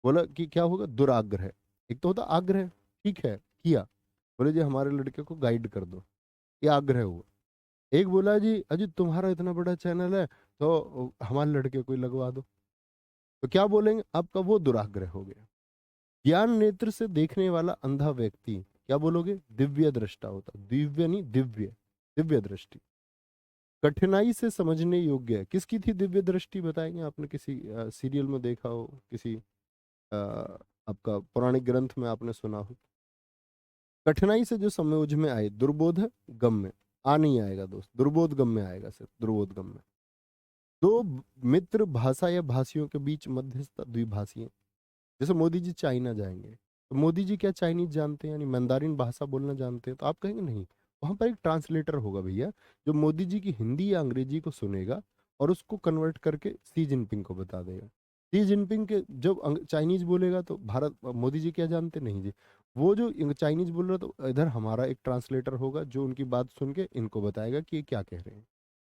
बोला कि क्या होगा, दुराग्रह। एक तो होता आग्रह, ठीक है किया, बोले जी हमारे लड़के को गाइड कर दो, ये आग्रह हुआ। एक बोला जी अजी तुम्हारा इतना बड़ा चैनल है तो हमारे लड़के को ही लगवा दो, तो क्या बोलेंगे, आपका वो दुराग्रह हो गया। ज्ञान नेत्र से देखने वाला अंधा व्यक्ति, क्या बोलोगे, दिव्य दृष्टा होता, दिव्य नहीं दिव्य, दिव्य दृष्टि। कठिनाई से समझने योग्य है, किसकी थी दिव्य दृष्टि, बताएंगे, आपने किसी सीरियल में देखा हो, किसी आपका पौराणिक ग्रंथ में आपने सुना हो। कठिनाई से जो समझ में आए, दुर्बोध गम में आ नहीं आएगा दोस्त, दुर्बोध गम में आएगा, सिर्फ दुर्बोध गम में। दो मित्र भाषा या भाषियों के बीच मध्यस्थ द्विभाषी हैं। जैसे मोदी जी चाइना जाएंगे, तो मोदी जी क्या चाइनीज जानते हैं, यानी मंदारिन भाषा बोलना जानते हैं, तो आप कहेंगे नहीं, वहां पर एक ट्रांसलेटर होगा भैया, जो मोदी जी की हिंदी या अंग्रेजी को सुनेगा और उसको कन्वर्ट करके सी जिनपिंग को बता देगा। सी जिनपिंग के जब चाइनीज बोलेगा तो भारत, मोदी जी क्या जानते, नहीं जी, वो जो चाइनीज बोल रहा तो इधर हमारा एक ट्रांसलेटर होगा जो उनकी बात सुन के इनको बताएगा कि ये क्या कह रहे हैं।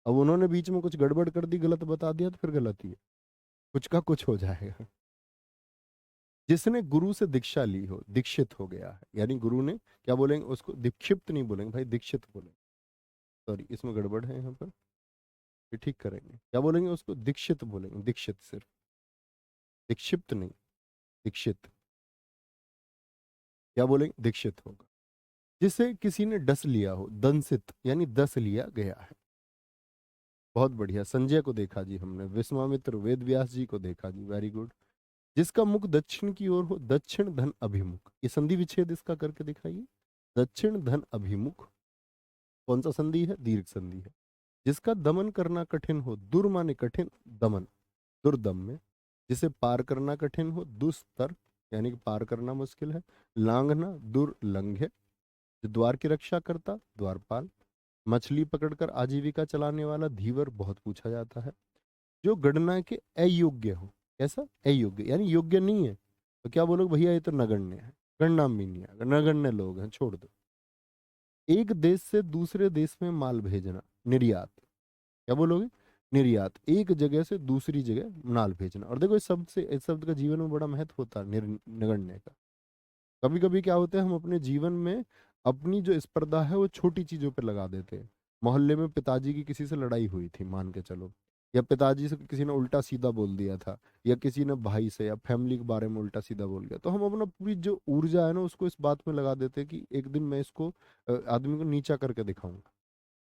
अब उन्होंने बीच में कुछ गड़बड़ कर दी, गलत बता दिया, तो फिर गलत ही है, कुछ का कुछ हो जाएगा। जिसने गुरु से दीक्षा ली हो, दीक्षित हो गया है, यानी गुरु ने, क्या बोलेंगे उसको, दीक्षिप्त नहीं बोलेंगे भाई, दीक्षित बोलेंगे। सॉरी, इसमें गड़बड़ है यहाँ पर, ये ठीक करेंगे, क्या बोलेंगे उसको, दीक्षित बोलेंगे, दीक्षित सिर्फ, दीक्षिप्त नहीं, दीक्षित। क्या बोलेंगे, दीक्षित होगा। जिसे किसी ने डस लिया हो, दंसित यानी दस लिया गया है। बहुत बढ़िया, संजय को देखा जी हमने, विश्वामित्र वेद व्यास जी को देखा जी, वेरी गुड। जिसका मुख दक्षिण की ओर हो, दक्षिण धन अभिमुख, ये संधि विच्छेद इसका करके दिखाइए। दक्षिण धन अभिमुख, कौन सा संधि है, दीर्घ संधि है। जिसका दमन करना कठिन हो, दुर माने कठिन, दमन, दुर्दम में। जिसे पार करना कठिन हो, दुस्तर यानी कि पार करना मुश्किल है। लांघना, दुर्लंघ्य। जो द्वार की रक्षा करता, द्वारपाल। मछली पकड़कर आजीविका चलाने वाला, धीवर, बहुत पूछा जाता है। जो गणना के अयोग्य हो, कैसा, अयोग्य यानी योग्य नहीं है, तो क्या बोलोगे भैया ये तो नगण्य है, गणना में नहीं आएगा, नगण्य लोग हैं, छोड़ दो। एक देश से दूसरे देश में माल भेजना, निर्यात, क्या बोलोगे, निर्यात, एक जगह से दूसरी जगह माल भेजना। और देखो इस शब्द का जीवन में बड़ा महत्व होता है, नगण्य का। कभी कभी क्या होता है, हम अपने जीवन में अपनी जो स्पर्धा है वो छोटी चीजों पे लगा देते हैं। मोहल्ले में पिताजी की किसी से लड़ाई हुई थी, मान के चलो, या पिताजी से किसी ने उल्टा सीधा बोल दिया था, या किसी ने भाई से या फैमिली के बारे में उल्टा सीधा बोल गया, तो हम अपना पूरी जो ऊर्जा है ना उसको इस बात में लगा देते हैं कि एक दिन मैं इसको आदमी को नीचा करके दिखाऊंगा,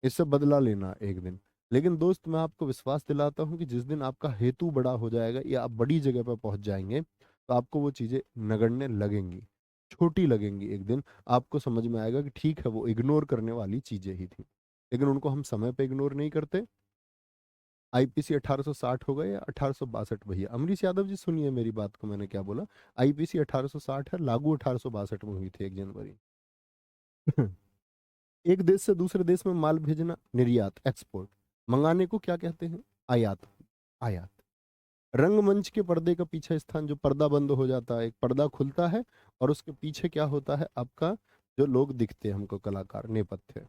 इससे बदला लेना एक दिन। लेकिन दोस्त मैं आपको विश्वास दिलाता हूँ कि जिस दिन आपका हेतु बड़ा हो जाएगा या आप बड़ी जगह पर पहुंच जाएंगे, तो आपको वो चीजें नगण्य लगेंगी, छोटी लगेंगी। एक दिन आपको समझ में आएगा कि ठीक है वो इग्नोर करने वाली चीजें ही थी, लेकिन उनको हम समय पे इग्नोर नहीं करते। आईपीसी 1860 हो गए या 1862, भैया अमरीश यादव जी सुनिए मेरी बात को, मैंने क्या बोला, आईपीसी 1860 है, लागू 1862 में हुई थी, 1 जनवरी। एक देश से दूसरे देश में माल भेजना, निर्यात, एक्सपोर्ट। मंगाने को क्या कहते हैं, आयात, आयात। रंगमंच के पर्दे का पीछे स्थान, जो पर्दा बंद हो जाता है, एक पर्दा खुलता है और उसके पीछे क्या होता है आपका, जो लोग दिखते हैं हमको, कलाकार, नेपथ्य।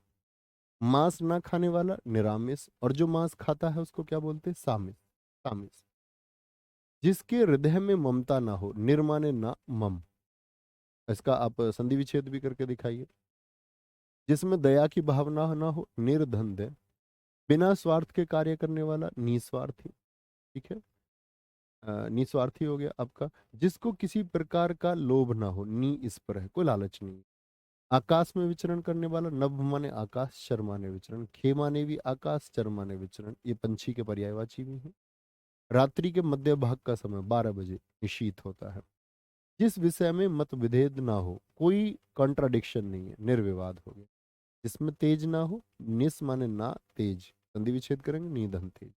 मांस ना खाने वाला, निरामिष, और जो मांस खाता है उसको क्या बोलते हैं, सामिस, सामिस। जिसके हृदय में ममता ना हो, निर्माने ना मम, इसका आप संधि विच्छेद भी करके दिखाइए। जिसमें दया की भावना ना हो, निर्धंध। बिना स्वार्थ के कार्य करने वाला, निस्वार्थी, ठीक है, निस्वार्थी हो गया आपका। जिसको किसी प्रकार का लोभ ना हो, नी इस पर है, कोई लालच नहीं। आकाश में विचरण करने वाला, नभ माने आकाश, चर माने विचरण, खे माने भी आकाश, चर माने विचरण, ये पंछी के पर्यायवाची भी है। रात्रि के मध्य भाग का समय 12 बजे निशीत होता है। जिस विषय में मत विभेद ना हो, कोई कॉन्ट्राडिक्शन नहीं है, निर्विवाद हो गया। जिसमें तेज ना हो, निस माने ना तेज, संधि विच्छेद करेंगे, निधन तेज।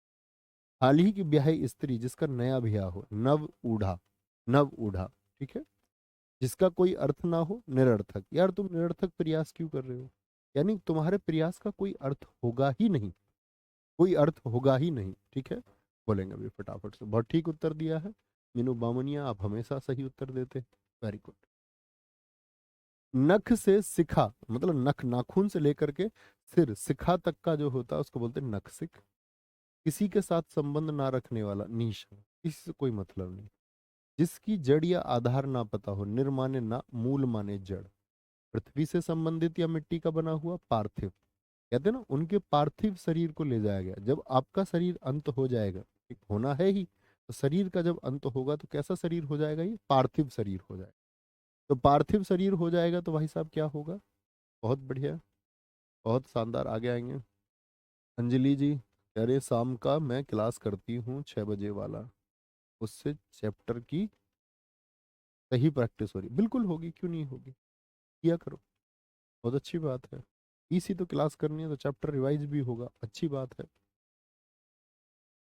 हाल ही की ब्याही स्त्री जिसका नया ब्याह हो, नव ऊढ़ा, ठीक है, जिसका कोई अर्थ ना हो, निरर्थक। यार तुम निरर्थक प्रयास क्यों कर रहे हो? यानी तुम्हारे प्रयास का कोई अर्थ होगा ही नहीं, कोई अर्थ होगा ही नहीं, ठीक है। बोलेंगे अभी फटाफट से। बहुत ठीक उत्तर दिया है मीनू बामनिया, आप हमेशा सही उत्तर देते। Very good. नख से शिखा, मतलब नख, नाखून से लेकर के सिर, शिखा तक का जो होता है उसको बोलते हैं नखशिख। किसी के साथ संबंध ना रखने वाला, निशा, किसी से कोई मतलब नहीं। जिसकी जड़ या आधार ना पता हो, निर्माने ना, मूल माने जड़। पृथ्वी से संबंधित या मिट्टी का बना हुआ, पार्थिव। कहते हैं ना, उनके पार्थिव शरीर को ले जाया गया। जब आपका शरीर अंत हो जाएगा, ठीक होना है ही, तो शरीर का जब अंत होगा तो कैसा शरीर हो जाएगा? ये पार्थिव शरीर हो जाएगा। तो पार्थिव शरीर हो जाएगा तो भाई साहब क्या होगा? बहुत बढ़िया, बहुत शानदार, आगे आएंगे। अंजलि जी कह रहे शाम का मैं क्लास करती हूँ 6 बजे वाला, उससे चैप्टर की सही प्रैक्टिस हो रही। बिल्कुल होगी, क्यों नहीं होगी, किया करो, बहुत अच्छी बात है। इसी तो क्लास करनी है तो चैप्टर रिवाइज भी होगा, अच्छी बात है।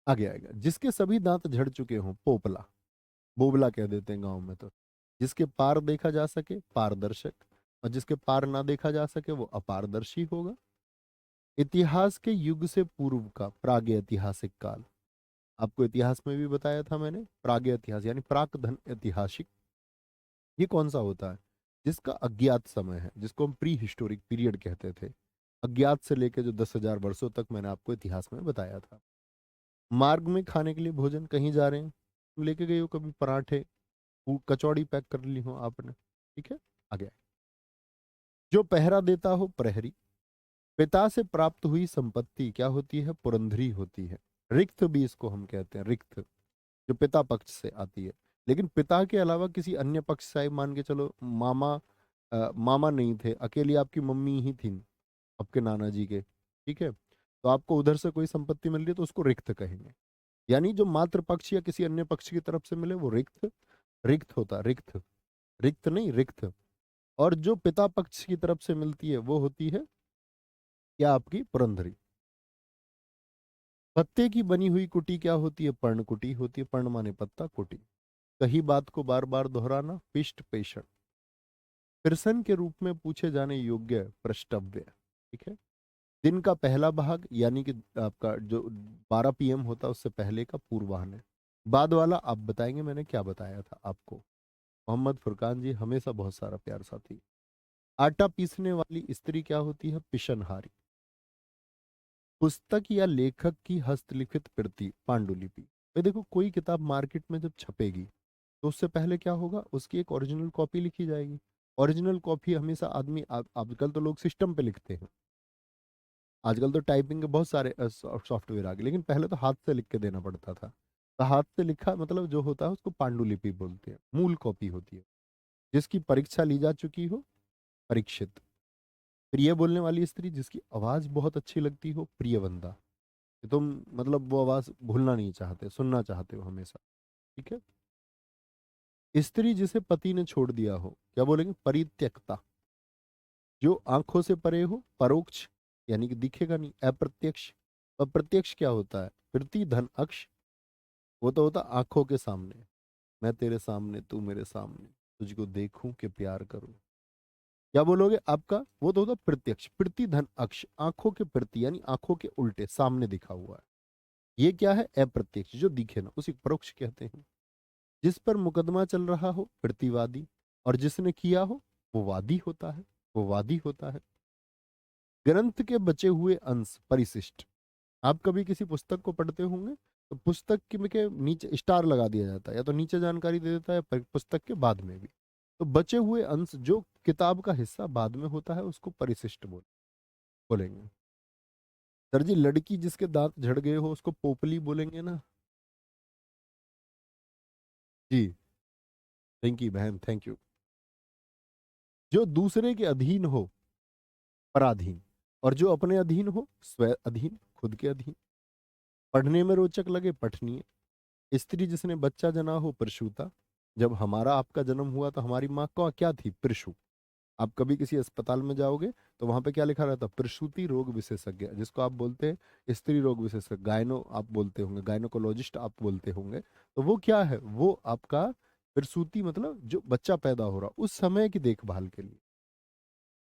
आगे आएगा। जिसके सभी दांत झड़ चुके हों, पोपला, बोबला कह देते हैं गांव में तो। जिसके पार देखा जा सके, पारदर्शक। और जिसके पार ना देखा जा सके वो अपारदर्शी होगा। इतिहास के युग से पूर्व का प्राग्ञ ऐतिहासिक काल, आपको इतिहास में भी बताया था मैंने। प्राग्ञ इतिहास यानी प्राक धन ऐतिहासिक, ये कौन सा होता है? जिसका अज्ञात समय है, जिसको हम प्री हिस्टोरिक पीरियड कहते थे। अज्ञात से लेके जो 10,000 वर्षों तक मैंने आपको इतिहास में बताया था। मार्ग में खाने के लिए भोजन, कहीं जा रहे हैं, तुम लेके गए हो कभी पराठे, कचौड़ी पैक कर ली हो आपने, ठीक है। आगे, जो पहरा देता हो, प्रहरी। पिता से प्राप्त हुई संपत्ति क्या होती है? पुरंधरी होती है। रिक्त भी इसको हम कहते हैं, रिक्त, जो पिता पक्ष से आती है। लेकिन पिता के अलावा किसी अन्य पक्ष से, मान के चलो मामा, मामा नहीं थे, अकेली आपकी मम्मी ही थी आपके नाना जी के, ठीक है, तो आपको उधर से कोई संपत्ति मिल रही है तो उसको रिक्त कहेंगे। यानी जो मातृ पक्ष या किसी अन्य पक्ष की तरफ से मिले वो रिक्त, रिक्त होता, रिक्त, रिक्त नहीं, रिक्त। और जो पिता पक्ष की तरफ से मिलती है वो होती है क्या? आपकी पुरंधरी। पत्ते की बनी हुई कुटी क्या होती है? पर्णकुटी होती है। पर्ण माने पत्ता, कुटी। कही बात को बार बार दोहराना, पिष्ट पेषण। प्रश्न के रूप में पूछे जाने योग्य, प्रश्नव्य, ठीक है। दिन का पहला भाग यानी कि आपका जो 12 PM होता है उससे पहले का पूर्वाह्न है। बाद वाला आप बताएंगे मैंने क्या बताया था आपको। मोहम्मद फुरकान जी हमेशा बहुत सारा प्यार साथी। आटा पीसने वाली स्त्री क्या होती है? पिशनहारी। पुस्तक या लेखक की हस्तलिखित प्रति, पांडुलिपि। भाई देखो, कोई किताब मार्केट में जब छपेगी तो उससे पहले क्या होगा? उसकी एक ओरिजिनल कॉपी लिखी जाएगी। ओरिजिनल कॉपी हमेशा आदमी, आजकल तो लोग सिस्टम पे लिखते हैं, आजकल तो टाइपिंग के बहुत सारे सॉफ्टवेयर आ गए, लेकिन पहले तो हाथ से लिख के देना पड़ता था। तो हाथ से लिखा मतलब जो होता है उसको पांडुलिपि बोलते हैं, मूल कॉपी होती है। जिसकी परीक्षा ली जा चुकी हो, परीक्षित। प्रिय बोलने वाली स्त्री जिसकी आवाज बहुत अच्छी लगती हो, प्रियवंदा। कि तुम मतलब वो आवाज भूलना नहीं चाहते, सुनना चाहते हो हमेशा, ठीक है। स्त्री जिसे पति ने छोड़ दिया हो, क्या बोलेंगे? परित्यक्ता। जो आंखों से परे हो, परोक्ष, यानी कि दिखेगा नहीं, अप्रत्यक्ष। अप्रत्यक्ष क्या होता है? प्रति धन अक्ष, वो तो होता आंखों के सामने। मैं तेरे सामने, तू मेरे सामने, तुझको देखूं कि प्यार करूं। क्या बोलोगे? आपका वो तो होता प्रत्यक्ष, प्रति धन अक्ष, आंखों के प्रति यानी आंखों के उल्टे सामने दिखा हुआ है। ये क्या है? अप्रत्यक्ष, जो दिखे ना, उसी परोक्ष कहते हैं। जिस पर मुकदमा चल रहा हो, प्रतिवादी। और जिसने किया हो वो वादी होता है, वो वादी होता है। ग्रंथ के बचे हुए अंश, परिशिष्ट। आप कभी किसी पुस्तक को पढ़ते होंगे तो पुस्तक के नीचे स्टार लगा दिया जाता है, या तो नीचे जानकारी दे देता है, या पुस्तक के बाद में भी। तो बचे हुए अंश जो किताब का हिस्सा बाद में होता है उसको परिशिष्ट बोलेंगे। सर जी, लड़की जिसके दांत झड़ गए हो उसको पोपली बोलेंगे ना? जी, थैंक यू बहन, थैंक यू। जो दूसरे के अधीन हो, पराधीन। और जो अपने अधीन हो, स्व अधीन, खुद के अधीन। पढ़ने में रोचक लगे, पठनीय। स्त्री जिसने बच्चा जना हो, प्रसूता। जब हमारा आपका जन्म हुआ तो हमारी माँ का क्या थी? प्रसू। आप कभी किसी अस्पताल में जाओगे तो वहां पे क्या लिखा रहता है, प्रसूति रोग विशेषज्ञ, जिसको आप बोलते हैं स्त्री रोग विशेषज्ञ, गायनो आप बोलते होंगे, गायनोकोलॉजिस्ट आप बोलते होंगे। तो वो क्या है, वो आपका प्रसूति मतलब जो बच्चा पैदा हो रहा उस समय की देखभाल के लिए।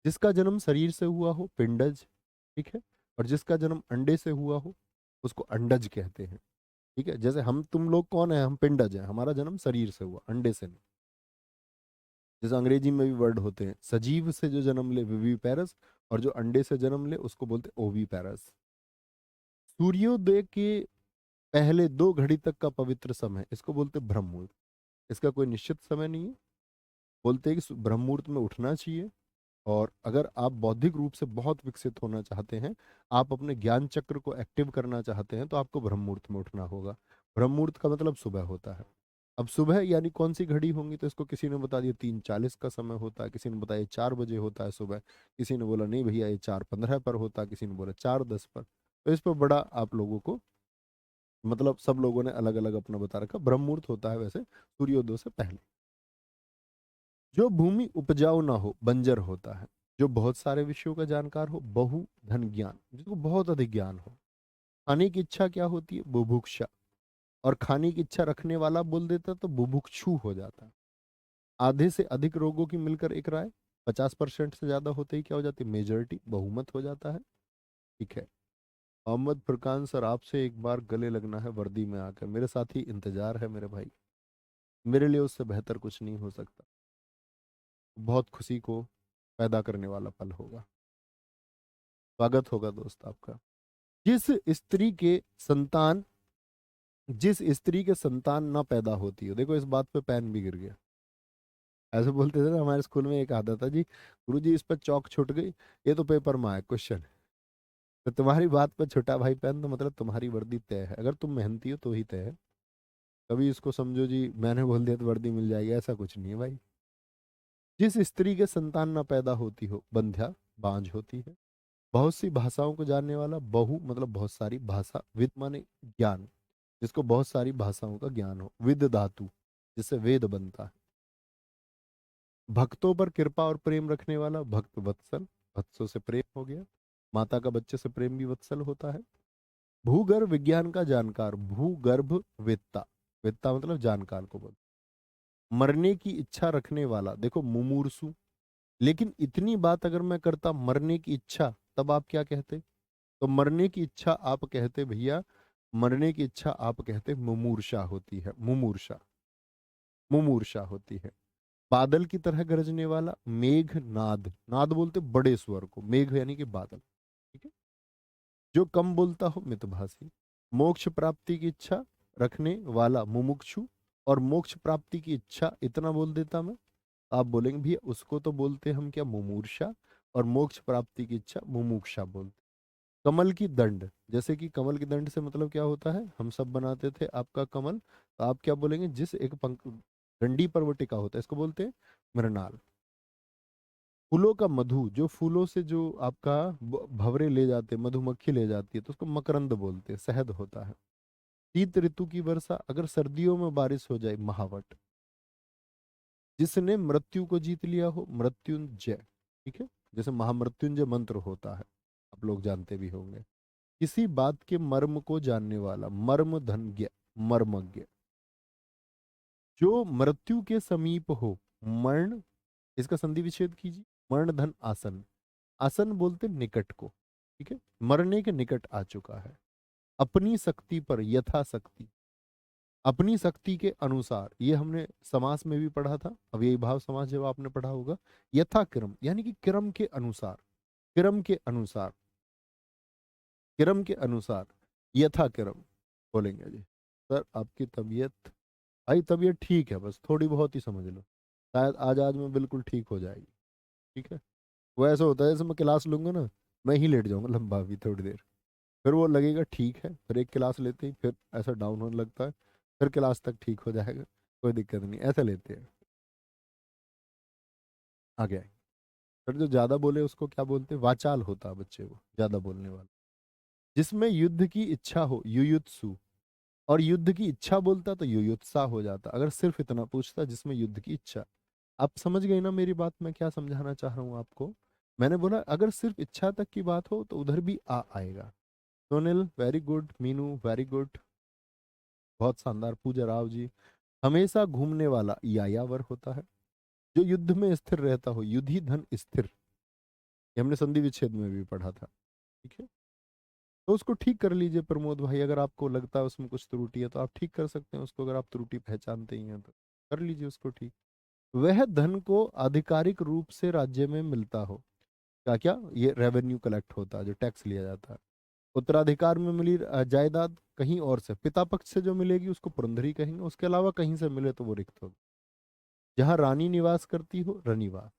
जिसका जन्म शरीर से हुआ हो पिंडज, ठीक है, और जिसका जन्म अंडे से हुआ हो उसको अंडज कहते हैं। ठीक है, जैसे हम तुम लोग कौन है, हम पिंडज हैं, हमारा जन्म शरीर से हुआ, अंडे से नहीं। जैसे अंग्रेजी में भी वर्ड होते हैं, सजीव से जो जन्म ले विविपैरस, और जो अंडे से जन्म ले उसको बोलते ओवीपैरस। सूर्योदय के पहले 2 घड़ी तक का पवित्र समय इसको बोलते ब्रह्म मुहूर्त। इसका कोई निश्चित समय नहीं है। बोलते हैं कि ब्रह्म मुहूर्त में उठना चाहिए। और अगर आप बौद्धिक रूप से बहुत विकसित होना चाहते हैं, आप अपने ज्ञान चक्र को एक्टिव करना चाहते हैं, तो आपको ब्रह्म मुहूर्त में उठना होगा। ब्रह्म मुहूर्त का मतलब सुबह होता है। अब सुबह यानी कौन सी घड़ी होंगी, तो इसको किसी ने बता दिया 3:40 का समय होता है, किसी ने बताया 4 बजे होता है सुबह, किसी ने बोला नहीं भैया ये 4:15 पर होता है, किसी ने बोला 4:10 पर। तो इस पर बड़ा आप लोगों को मतलब सब लोगों ने अलग अलग अपना बता रखा। ब्रह्म मुहूर्त होता है वैसे सूर्योदय से पहले। जो भूमि उपजाऊ ना हो बंजर होता है। जो बहुत सारे विषयों का जानकार हो, बहु धन ज्ञान, जिसको बहुत अधिक ज्ञान हो। खाने की इच्छा क्या होती है, बुभुक्षा। और खाने की इच्छा रखने वाला बोल देता तो बुभुक्षु हो जाता। आधे से अधिक रोगों की मिलकर एक राय, 50% से ज्यादा होते ही क्या हो जाती है, मेजोरिटी, बहुमत हो जाता है। ठीक है। मोहम्मद फुरकान सर, आपसे एक बार गले लगना है वर्दी में आकर, मेरे साथ ही इंतजार है मेरे भाई। मेरे लिए उससे बेहतर कुछ नहीं हो सकता। बहुत खुशी को पैदा करने वाला पल होगा। स्वागत होगा दोस्त आपका। जिस स्त्री के संतान जिस स्त्री के संतान ना पैदा होती हो, देखो इस बात पे पेन भी गिर गया। ऐसे बोलते थे ना हमारे स्कूल में, एक आदत था जी, गुरु जी इस पर चौक छूट गई, ये तो पेपर में आया क्वेश्चन। तो तुम्हारी बात पर छुटा भाई पेन, तो मतलब तुम्हारी वर्दी तय है, अगर तुम मेहनती हो तो ही तय है। कभी इसको समझो जी मैंने बोल दिया तो वर्दी मिल जाएगी, ऐसा कुछ नहीं है भाई। जिस स्त्री के संतान ना पैदा होती हो बंध्या, बांझ होती है। बहुत सी भाषाओं को जानने वाला, बहु मतलब बहुत सारी, भाषा, विद माने ज्ञान, जिसको बहुत सारी भाषाओं का ज्ञान हो, विद धातु जिससे वेद बनता है। भक्तों पर कृपा और प्रेम रखने वाला, भक्त वत्सल, भक्तों से प्रेम हो गया। माता का बच्चे से प्रेम भी वत्सल होता है। भूगर्भ विज्ञान का जानकार, भूगर्भ वेत्ता, वेत्ता मतलब जानकार को बोल। मरने की इच्छा रखने वाला, देखो मुमूर्सु। लेकिन इतनी बात अगर मैं करता मरने की इच्छा, तब आप क्या कहते, तो मरने की इच्छा आप कहते भैया, मरने की इच्छा आप कहते मुमूर्षा होती है, मुमूर्षा, मुमूर्षा होती है। बादल की तरह गरजने वाला, मेघ नाद, नाद बोलते बड़े स्वर को, मेघ यानी कि बादल। ठीक है। जो कम बोलता हो मितभाषी। मोक्ष प्राप्ति की इच्छा रखने वाला मुमुक्षु। और मोक्ष प्राप्ति की इच्छा इतना बोल देता मैं, आप बोलेंगे भैया उसको तो बोलते हम क्या, मुमूर्षा। और मोक्ष प्राप्ति की इच्छा मुमुक्षा बोलते। कमल की दंड, जैसे कि कमल की दंड से मतलब क्या होता है, हम सब बनाते थे आपका कमल, तो आप क्या बोलेंगे, जिस एक पंख डंडी पर वो टिका होता है, इसको बोलते हैं मृणाल। फूलों का मधु, जो फूलों से जो आपका भंवरे ले जाते, मधुमक्खी ले जाती है, तो उसको मकरंद बोलते हैं, शहद होता है। शीत ऋतु की वर्षा, अगर सर्दियों में बारिश हो जाए, महावट। जिसने मृत्यु को जीत लिया हो, मृत्युंजय। ठीक है। जैसे महामृत्युंजय मंत्र होता है, आप लोग जानते भी होंगे। किसी बात के मर्म को जानने वाला, मर्म धनज्ञ, मर्मज्ञ। जो मृत्यु के समीप हो, मरण, इसका संधि विच्छेद कीजिए, मरण धन आसन। आसन बोलते निकट को। ठीक है। मरने के निकट आ चुका है। अपनी शक्ति पर, यथाशक्ति, अपनी शक्ति के अनुसार, ये हमने समास में भी पढ़ा था, अब यही भाव समास जब आपने पढ़ा होगा। यथा क्रम यानी कि क्रम के अनुसार, क्रम के अनुसार, क्रम के अनुसार, यथा क्रम बोलेंगे जी। सर आपकी तबीयत, भाई तबीयत ठीक है, बस थोड़ी बहुत ही समझ लो, शायद आज आज में बिल्कुल ठीक हो जाएगी। ठीक है। वो ऐसा होता है जैसे मैं क्लास लूंगा ना, मैं ही लेट जाऊंगा लंबा भी थोड़ी देर, फिर वो लगेगा ठीक है, फिर एक क्लास लेते ही फिर ऐसा डाउन होने लगता है, फिर क्लास तक ठीक हो जाएगा, कोई दिक्कत नहीं, ऐसा लेते हैं। आ गया। फिर जो ज्यादा बोले उसको क्या बोलते हैं, वाचाल होता है बच्चे को, ज्यादा बोलने वाला। जिसमें युद्ध की इच्छा हो, युयुत्सु। और युद्ध की इच्छा बोलता तो युयुत्सा हो जाता, अगर सिर्फ इतना पूछता जिसमें युद्ध की इच्छा। आप समझ गए ना मेरी बात, मैं क्या समझाना चाह रहा हूँ आपको। मैंने बोला अगर सिर्फ इच्छा तक की बात हो तो उधर भी आ आएगा। Sonil very good, Meenu very good, बहुत शानदार। पूजा राव जी, हमेशा घूमने वाला यायावर होता है। जो युद्ध में स्थिर रहता हो, युद्धि धन स्थिर, ये हमने संधि विच्छेद में भी पढ़ा था। ठीक है, तो उसको ठीक कर लीजिए प्रमोद भाई, अगर आपको लगता है उसमें कुछ त्रुटि है तो आप ठीक कर सकते हैं उसको, अगर आप त्रुटि पहचानते ही हैं तो कर लीजिए उसको ठीक। वह धन को आधिकारिक रूप से राज्य में मिलता हो, क्या क्या, ये रेवेन्यू कलेक्ट होता है, जो टैक्स लिया जाता है। उत्तराधिकार में मिली जायदाद कहीं और से, पिता पक्ष से जो मिलेगी उसको पुरंदरी कहेंगे, उसके अलावा कहीं से मिले तो वो रिक्त होगी। जहाँ रानी निवास करती हो रनिवास,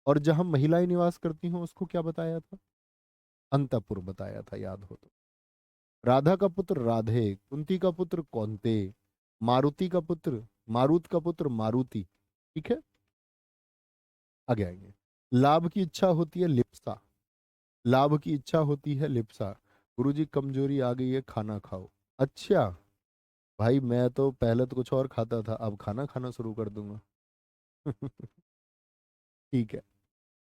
और जहाँ महिलाएं निवास करती हो उसको क्या बताया था, अंतपुर बताया था, याद हो तो। राधा का पुत्र राधे, कुंती का पुत्र कौंते, मारुति का पुत्र, मारुत का पुत्र मारुति। ठीक है, आगे आएंगे। लाभ की इच्छा होती है लिप्सा, लाभ की इच्छा होती है लिप्सा। गुरुजी कमजोरी आ गई है, खाना खाओ। अच्छा भाई, मैं तो पहले तो कुछ और खाता था, अब खाना खाना शुरू कर दूंगा। ठीक है।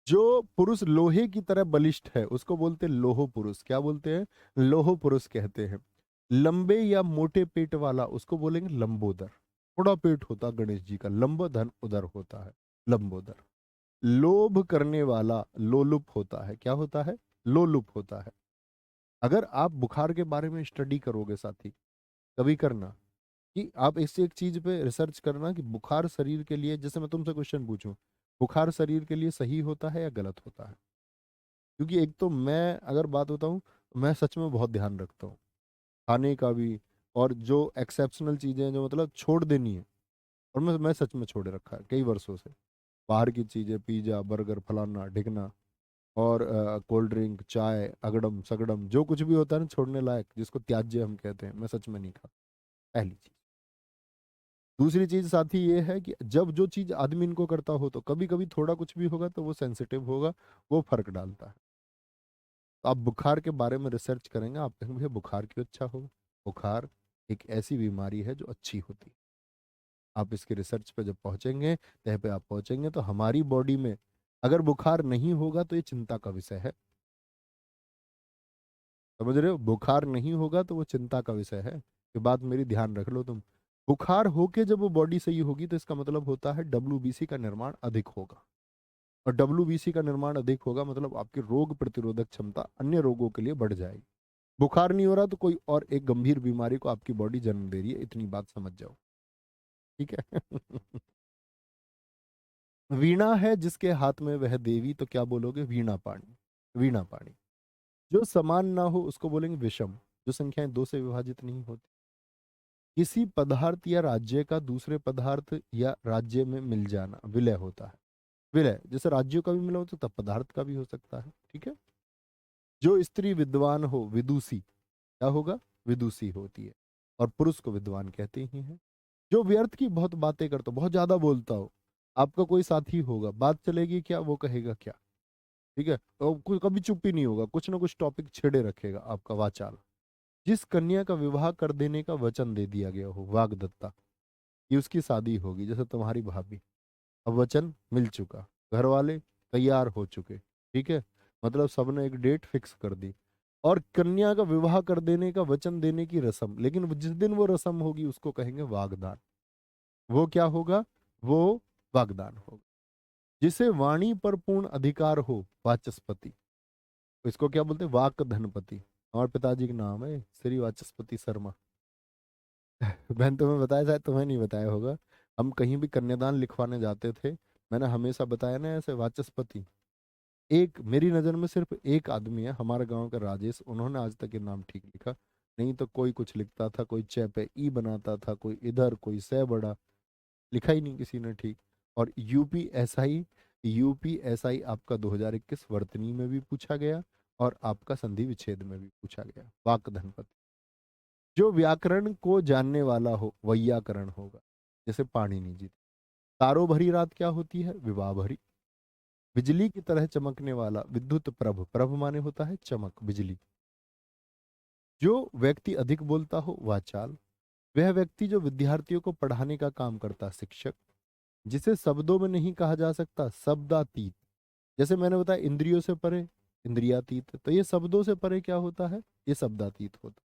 जो पुरुष लोहे की तरह बलिष्ठ है उसको बोलते हैं लोह पुरुष, क्या बोलते हैं, लोह पुरुष कहते हैं। लंबे या मोटे पेट वाला उसको बोलेंगे लंबोदर। थोड़ा पेट होता गणेश जी का, लंब धन उदर होता है, लंबोदर। लोभ करने वाला लोलुप होता है, क्या होता है, लोलुप होता है। अगर आप बुखार के बारे में स्टडी करोगे साथी, कभी करना कि आप इस एक चीज पे रिसर्च करना कि बुखार शरीर के लिए, जैसे मैं तुमसे क्वेश्चन पूछूं, बुखार शरीर के लिए सही होता है या गलत होता है। क्योंकि एक तो मैं अगर बात बताऊं, मैं सच में बहुत ध्यान रखता हूँ खाने का भी, और जो एक्सेप्शनल चीजें हैं जो मतलब छोड़ देनी है, और मैं सच में छोड़े रखा है कई वर्षों से। बाहर की चीजें, पिज्जा बर्गर फलाना ढिकना, और कोल्ड ड्रिंक चाय अगड़म सगड़म जो कुछ भी होता है ना छोड़ने लायक, जिसको त्याज्य हम कहते हैं, मैं सच में नहीं खाता, पहली चीज। दूसरी चीज साथी ये है कि जब जो चीज आदमी इनको करता हो तो कभी कभी थोड़ा कुछ भी होगा तो वो सेंसिटिव होगा, वो फर्क डालता है। तो आप बुखार के बारे में रिसर्च करेंगे, आप कहेंगे भैया बुखार क्यों अच्छा होगा। बुखार एक ऐसी बीमारी है जो अच्छी होती है। आप इसके रिसर्च पे जब पहुंचेंगे, तह पे आप पहुंचेंगे, तो हमारी बॉडी में अगर बुखार नहीं होगा तो ये चिंता का विषय है। समझ रहे हो, बुखार नहीं होगा तो वो चिंता का विषय है। ये बात मेरी ध्यान रख लो तुम। बुखार होके जब वो बॉडी सही होगी तो इसका मतलब होता है डब्ल्यूबीसी का निर्माण अधिक होगा, और डब्ल्यूबीसी का निर्माण अधिक होगा मतलब आपकी रोग प्रतिरोधक क्षमता अन्य रोगों के लिए बढ़ जाएगी। बुखार नहीं हो रहा तो कोई और एक गंभीर बीमारी को आपकी बॉडी जन्म दे रही है, इतनी बात समझ जाओ। ठीक है। वीणा है जिसके हाथ में वह देवी, तो क्या बोलोगे, वीणा पाणी। वीणा पाणी। जो समान ना हो उसको बोलेंगे विषम, जो संख्याएं दो से विभाजित नहीं होती। किसी पदार्थ या राज्य का दूसरे पदार्थ या राज्य में मिल जाना विलय होता है। विलय जैसे राज्यों का भी मिला हो तो तब पदार्थ का भी हो सकता है। ठीक है। जो स्त्री विद्वान हो विदुषी, क्या होगा, विदुषी होती है, और पुरुष को विद्वान कहते ही हैं। जो व्यर्थ की बहुत बातें करता हो, बहुत ज्यादा बोलता हो, आपका कोई साथी होगा, बात चलेगी क्या वो कहेगा क्या। ठीक है, तो कोई कभी चुप ही नहीं होगा, कुछ ना कुछ टॉपिक छेड़े रखेगा आपका वाचाल। जिस कन्या का विवाह कर देने का वचन दे दिया गया हो, वागदत्ता, कि उसकी शादी होगी, जैसे तुम्हारी भाभी, अब वचन मिल चुका, घर वाले तैयार हो चुके। ठीक है, मतलब सबने एक डेट फिक्स कर दी, और कन्या का विवाह कर देने का वचन देने की रस्म, लेकिन जिस दिन वो रस्म होगी उसको कहेंगे वागदान। वो क्या होगा, वो वागदान होगा। जिसे वाणी पर पूर्ण अधिकार हो, वाचस्पति, इसको क्या बोलते हैं, वाक धनपति। और पिताजी का नाम है श्री वाचस्पति शर्मा। मैंने तुम्हें बताया, शायद तुम्हें नहीं बताया होगा। हम कहीं भी कन्यादान लिखवाने जाते थे, मैंने हमेशा बताया ना ऐसे वाचस्पति। एक मेरी नज़र में सिर्फ एक आदमी है हमारे गांव का, राजेश, उन्होंने आज तक ये नाम ठीक लिखा। नहीं तो कोई कुछ लिखता था, कोई च पे ई बनाता था, कोई इधर, कोई से बड़ा, लिखा ही नहीं किसी ने ठीक। और यूपीएसआई, यूपीएसआई आपका 2021 वर्तनी में भी पूछा गया, और आपका संधि विच्छेद में भी पूछा गया, वाक धनपति। जो व्याकरण को जानने वाला हो वैयाकरण होगा, जैसे पाणिनि जी। तारो भरी रात क्या होती है, विवाह भरी। बिजली की तरह चमकने वाला विद्युत प्रभ, प्रभ माने होता है चमक, बिजली। जो व्यक्ति अधिक बोलता हो वाचाल। वह व्यक्ति जो विद्यार्थियों को पढ़ाने का काम करता है, शिक्षक। जिसे शब्दों में नहीं कहा जा सकता, शब्दातीत। जैसे मैंने बताया इंद्रियों से परे इंद्रियातीत, तो ये शब्दों से परे क्या होता है, ये शब्दातीत होता है।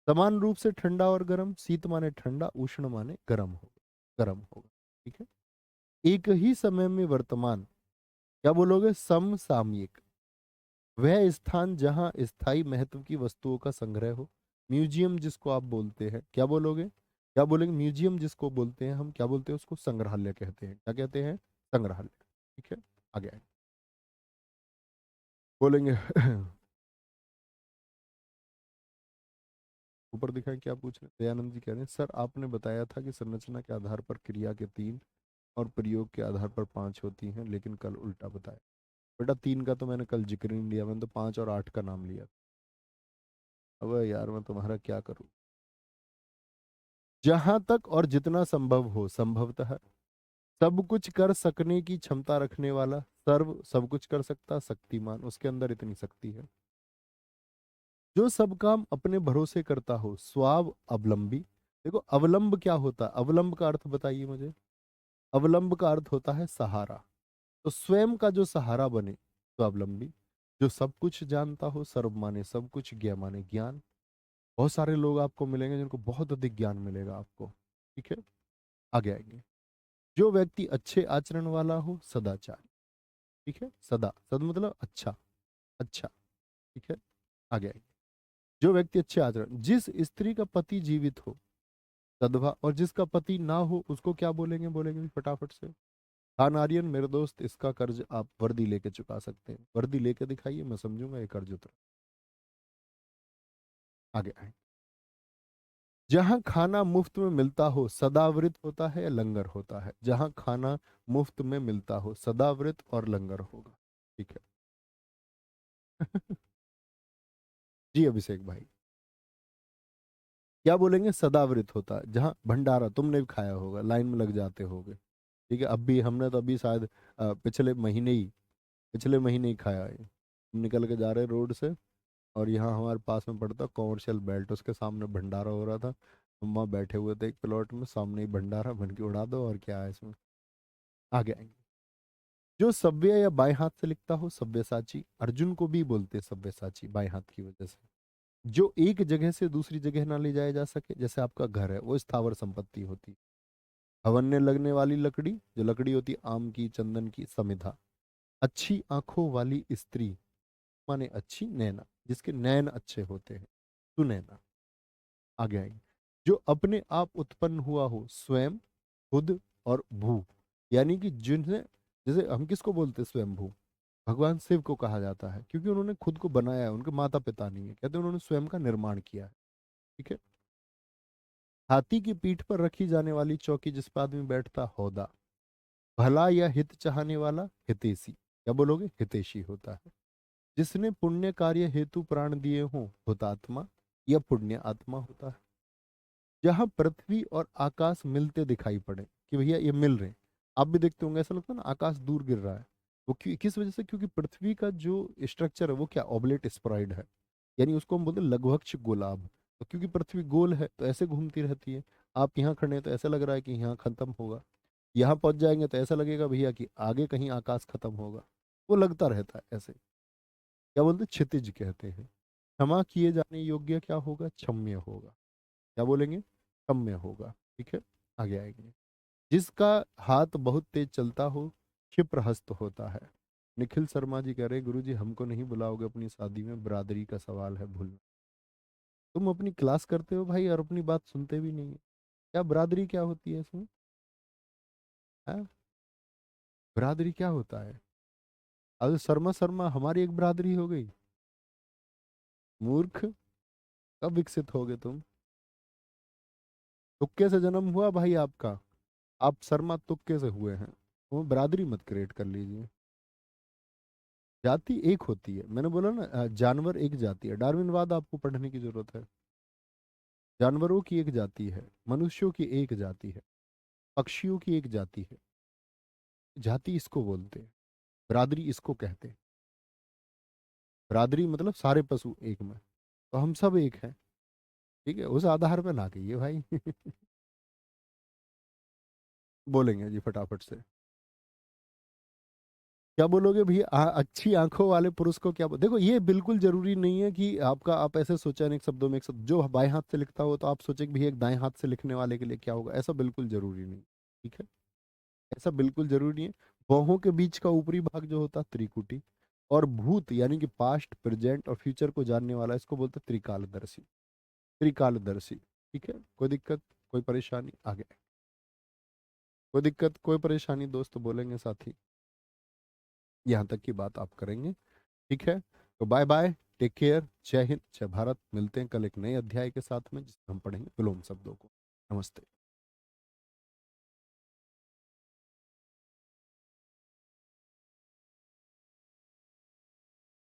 समान रूप से ठंडा और गर्म, शीत माने ठंडा, उष्ण माने गर्म होगा। ठीक है। एक ही समय में वर्तमान, क्या बोलोगे, समसामयिक। वह स्थान जहां स्थायी महत्व की वस्तुओं का संग्रह हो, म्यूजियम जिसको आप बोलते हैं, क्या बोलोगे, क्या बोलेंगे, म्यूजियम जिसको बोलते हैं हम, क्या बोलते हैं उसको, संग्रहालय कहते हैं। क्या कहते हैं, संग्रहालय। ठीक है। आगे आए बोलेंगे ऊपर दिखाएं क्या पूछ रहे हैं। दयानंद जी कह रहे हैं, सर आपने बताया था कि संरचना के आधार पर क्रिया के तीन और प्रयोग के आधार पर पांच होती हैं, लेकिन कल उल्टा बताया। बेटा तीन का तो मैंने कल जिक्र नहीं लिया, मैंने तो पांच और आठ का नाम लिया। अब यार मैं तुम्हारा क्या करूं। जहां तक और जितना संभव हो, संभवतः सब कुछ कर सकने की क्षमता रखने वाला, सर्व सब कुछ कर सकता, शक्तिमान, उसके अंदर इतनी शक्ति है। जो सब काम अपने भरोसे करता हो, स्वाव अवलंबी। देखो अवलंब क्या होता है, अवलंब का अर्थ बताइए मुझे। अवलंब का अर्थ होता है सहारा। तो स्वयं का जो सहारा बने स्वावलंबी। जो सब कुछ जानता हो, सर्व माने सब कुछ, ज्ञ माने ज्ञान। बहुत सारे लोग आपको मिलेंगे जिनको बहुत अधिक ज्ञान मिलेगा आपको। ठीक है। आगे आएंगे। जो व्यक्ति अच्छे आचरण वाला हो, सदाचार। ठीक है। सदा, सद मतलब अच्छा, अच्छा। ठीक है। आगे आएंगे। जो व्यक्ति अच्छे आचरण, जिस स्त्री का पति जीवित हो, सदभा, और जिसका पति ना हो उसको क्या बोलेंगे, बोलेंगे फटाफट से। हाँ नारियन मेरे दोस्त, इसका कर्ज आप वर्दी लेके चुका सकते हैं। वर्दी लेके दिखाइए, मैं समझूंगा ये कर्ज उतर। आगे आए। जहां खाना मुफ्त में मिलता हो, सदावृत होता है या लंगर होता है। जहां खाना मुफ्त में मिलता हो, सदावृत और लंगर होगा। ठीक है। जी अभिषेक भाई। क्या बोलेंगे, सदावृत होता है। जहाँ भंडारा, तुमने भी खाया होगा, लाइन में लग जाते होगे। ठीक है। अब भी हमने तो अभी शायद पिछले महीने ही खाया है। हम निकल के जा रहे रोड से, और यहाँ हमारे पास में पड़ता कॉमर्शियल बेल्ट, उसके सामने भंडारा हो रहा था। हम वहाँ बैठे हुए थे एक प्लॉट में, सामने ही भंडारा, बन के उड़ा दो, और क्या है इसमें। आगे आएंगे। जो सव्य या बाएं हाथ से लिखता हो, सव्यसाची। अर्जुन को भी बोलते सव्यसाची, बाएं हाथ की वजह से। जो एक जगह से दूसरी जगह ना ले जाया जा सके, जैसे आपका घर है, वो स्थावर संपत्ति होती। हवन में लगने वाली लकड़ी, जो लकड़ी होती है आम की, चंदन की, समिधा। अच्छी आंखों वाली स्त्री, माने अच्छी नैना, जिसके नैन अच्छे होते हैं, सुनैना। आगे आएंगे। जो अपने आप उत्पन्न हुआ हो, स्वयं, खुद और भू। यानी कि जिन्हें, जैसे हम किसको बोलते हैं, स्वयं भू, भगवान शिव को कहा जाता है, क्योंकि उन्होंने खुद को बनाया है, उनके माता पिता नहीं है, कहते हैं उन्होंने स्वयं का निर्माण किया है। ठीक है। हाथी की पीठ पर रखी जाने वाली चौकी, जिस पर आदमी बैठता, हौदा। भला या हित चाहने वाला, हितैषी। क्या बोलोगे, हितैषी होता है। जिसने पुण्य कार्य हेतु प्राण दिए हों, हुतात्मा या पुण्य आत्मा होता है। जहां पृथ्वी और आकाश मिलते दिखाई पड़े, कि भैया ये मिल रहे हैं। आप भी देखते होंगे, ऐसा लगता है ना आकाश दूर गिर रहा है। वो किस वजह से, क्योंकि पृथ्वी का जो स्ट्रक्चर है वो क्या, ऑबलेट स्फेरॉइड है। यानी उसको हम बोलते हैं लघुवक्ष गोलाभ। तो क्योंकि पृथ्वी गोल है तो ऐसे घूमती रहती है। आप यहाँ खड़े हैं तो ऐसा लग रहा है कि यहाँ खत्म होगा। यहाँ पहुंच जाएंगे तो ऐसा लगेगा भैया कि आगे कहीं आकाश खत्म होगा। वो लगता रहता है ऐसे। क्या बोलते हैं, क्षितिज कहते हैं। क्षमा किए जाने योग्य क्या होगा, क्षम्य होगा। क्या बोलेंगे, क्षम्य होगा। ठीक है। आगे आएंगे। जिसका हाथ बहुत तेज चलता हो, क्षिप्र हस्त होता है। निखिल शर्मा जी कह रहे, गुरु जी हमको नहीं बुलाओगे अपनी शादी में, बिरादरी का सवाल है, भूलना। तुम अपनी क्लास करते हो भाई और अपनी बात सुनते भी नहीं है। क्या बिरादरी क्या होती है इसमें, हाँ? बिरादरी क्या होता है। अब शर्मा शर्मा हमारी एक बिरादरी हो गई। मूर्ख, कब विकसित होगे तुम। तुक्के से जन्म हुआ भाई आपका। आप शर्मा तुक्के से हुए हैं, वो बिरादरी मत क्रिएट कर लीजिए। जाति एक होती है, मैंने बोला ना, जानवर एक जाति है। डार्विनवाद आपको पढ़ने की जरूरत है। जानवरों की एक जाति है, मनुष्यों की एक जाति है, पक्षियों की एक जाति है। जाति इसको बोलते हैं, बिरादरी इसको कहते हैं। बिरादरी मतलब सारे पशु एक में, तो हम सब एक हैं। ठीक है, उस आधार पे ना कहिए भाई। बोलेंगे जी फटाफट से। क्या बोलोगे भैया? अच्छी आंखों वाले पुरुष को क्या देखो, ये बिल्कुल जरूरी नहीं है कि आपका, आप ऐसे सोचा नहीं एक शब्दों में, एक शब्द जो बाएं हाथ से लिखता हो तो आप सोचे कि भैया एक दाएं हाथ से लिखने वाले के लिए क्या होगा, ऐसा बिल्कुल जरूरी नहीं। ठीक है, ऐसा बिल्कुल जरूरी नहीं है। बाहों के बीच का ऊपरी भाग जो होता है त्रिकुटी, और भूत यानी कि पास्ट प्रेजेंट और फ्यूचर को जानने वाला, इसको बोलते हैं त्रिकालदर्शी। त्रिकालदर्शी। ठीक है, कोई दिक्कत, कोई परेशानी? आगे कोई दिक्कत, कोई परेशानी दोस्त बोलेंगे साथी? यहाँ तक की बात आप करेंगे। ठीक है, तो बाय बाय, टेक केयर, जय हिंद, जय भारत। मिलते हैं कल एक नए अध्याय के साथ में जिसमें हम पढ़ेंगे विलोम शब्दों को। नमस्ते।